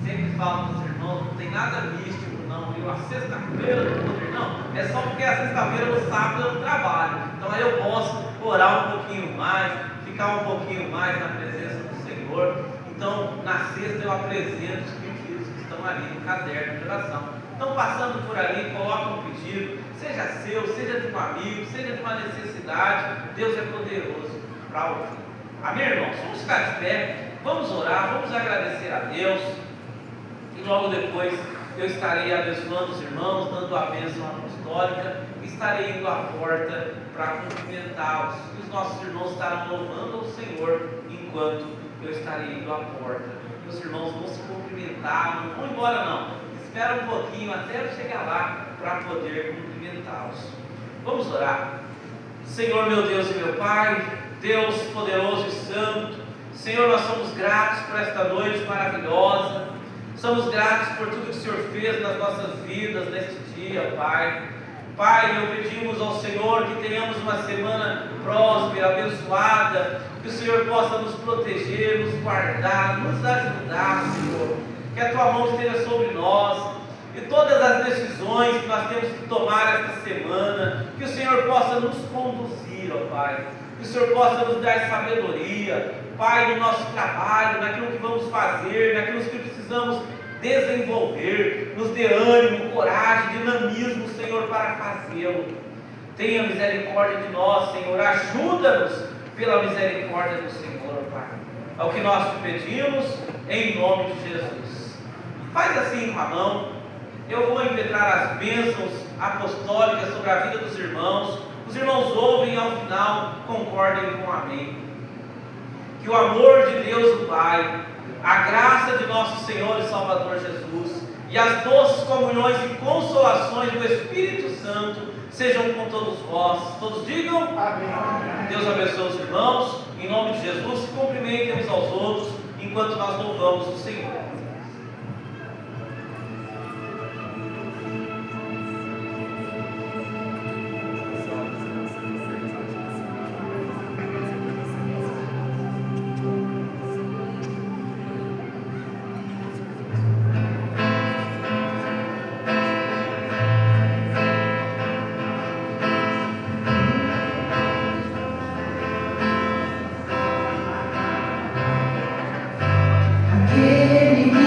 Sempre falo para os irmãos, não tem nada místico, não. Eu, a sexta-feira do poder, não. É só porque a sexta-feira, no sábado, eu trabalho. Então aí eu posso orar um pouquinho mais, ficar um pouquinho mais na presença do Senhor. Então, na sexta eu apresento os pedidos que estão ali no caderno de oração. Então, passando por ali, coloca um pedido, seja seu, seja de um amigo, seja de uma necessidade. Deus é poderoso para ouvir. Amém, irmãos? Vamos ficar de pé, vamos orar, vamos agradecer a Deus. E logo depois eu estarei abençoando os irmãos, dando a bênção apostólica, e estarei indo à porta para cumprimentá-los. E os nossos irmãos estarão louvando ao Senhor enquanto eu estarei indo à porta. E os irmãos vão se cumprimentar, não vão embora não. Espera um pouquinho até eu chegar lá para poder cumprimentá-los. Vamos orar. Senhor, meu Deus e meu Pai, Deus poderoso e santo, Senhor, nós somos gratos por esta noite maravilhosa. Somos gratos por tudo que o Senhor fez nas nossas vidas neste dia, Pai. Pai, eu pedimos ao Senhor que tenhamos uma semana próspera, abençoada, que o Senhor possa nos proteger, nos guardar, nos ajudar, Senhor. Que a Tua mão esteja sobre nós, e todas as decisões que nós temos que tomar esta semana, que o Senhor possa nos conduzir, ó Pai. Que o Senhor possa nos dar sabedoria, Pai, no nosso trabalho, naquilo que vamos fazer, naquilo que precisamos desenvolver. Nos dê ânimo, coragem, dinamismo, Senhor, para fazê-lo. Tenha misericórdia de nós, Senhor. Ajuda-nos pela misericórdia do Senhor, Pai. É o que nós te pedimos, em nome de Jesus. Faz assim com a mão. Eu vou impetrar as bênçãos apostólicas sobre a vida dos irmãos. Os irmãos ouvem e ao final concordem com amém. Que o amor de Deus o Pai, a graça de nosso Senhor e Salvador Jesus e as doces comunhões e consolações do Espírito Santo sejam com todos vós. Todos digam amém. Deus abençoe os irmãos. Em nome de Jesus, cumprimentem uns aos outros enquanto nós louvamos o Senhor. Aquele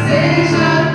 seja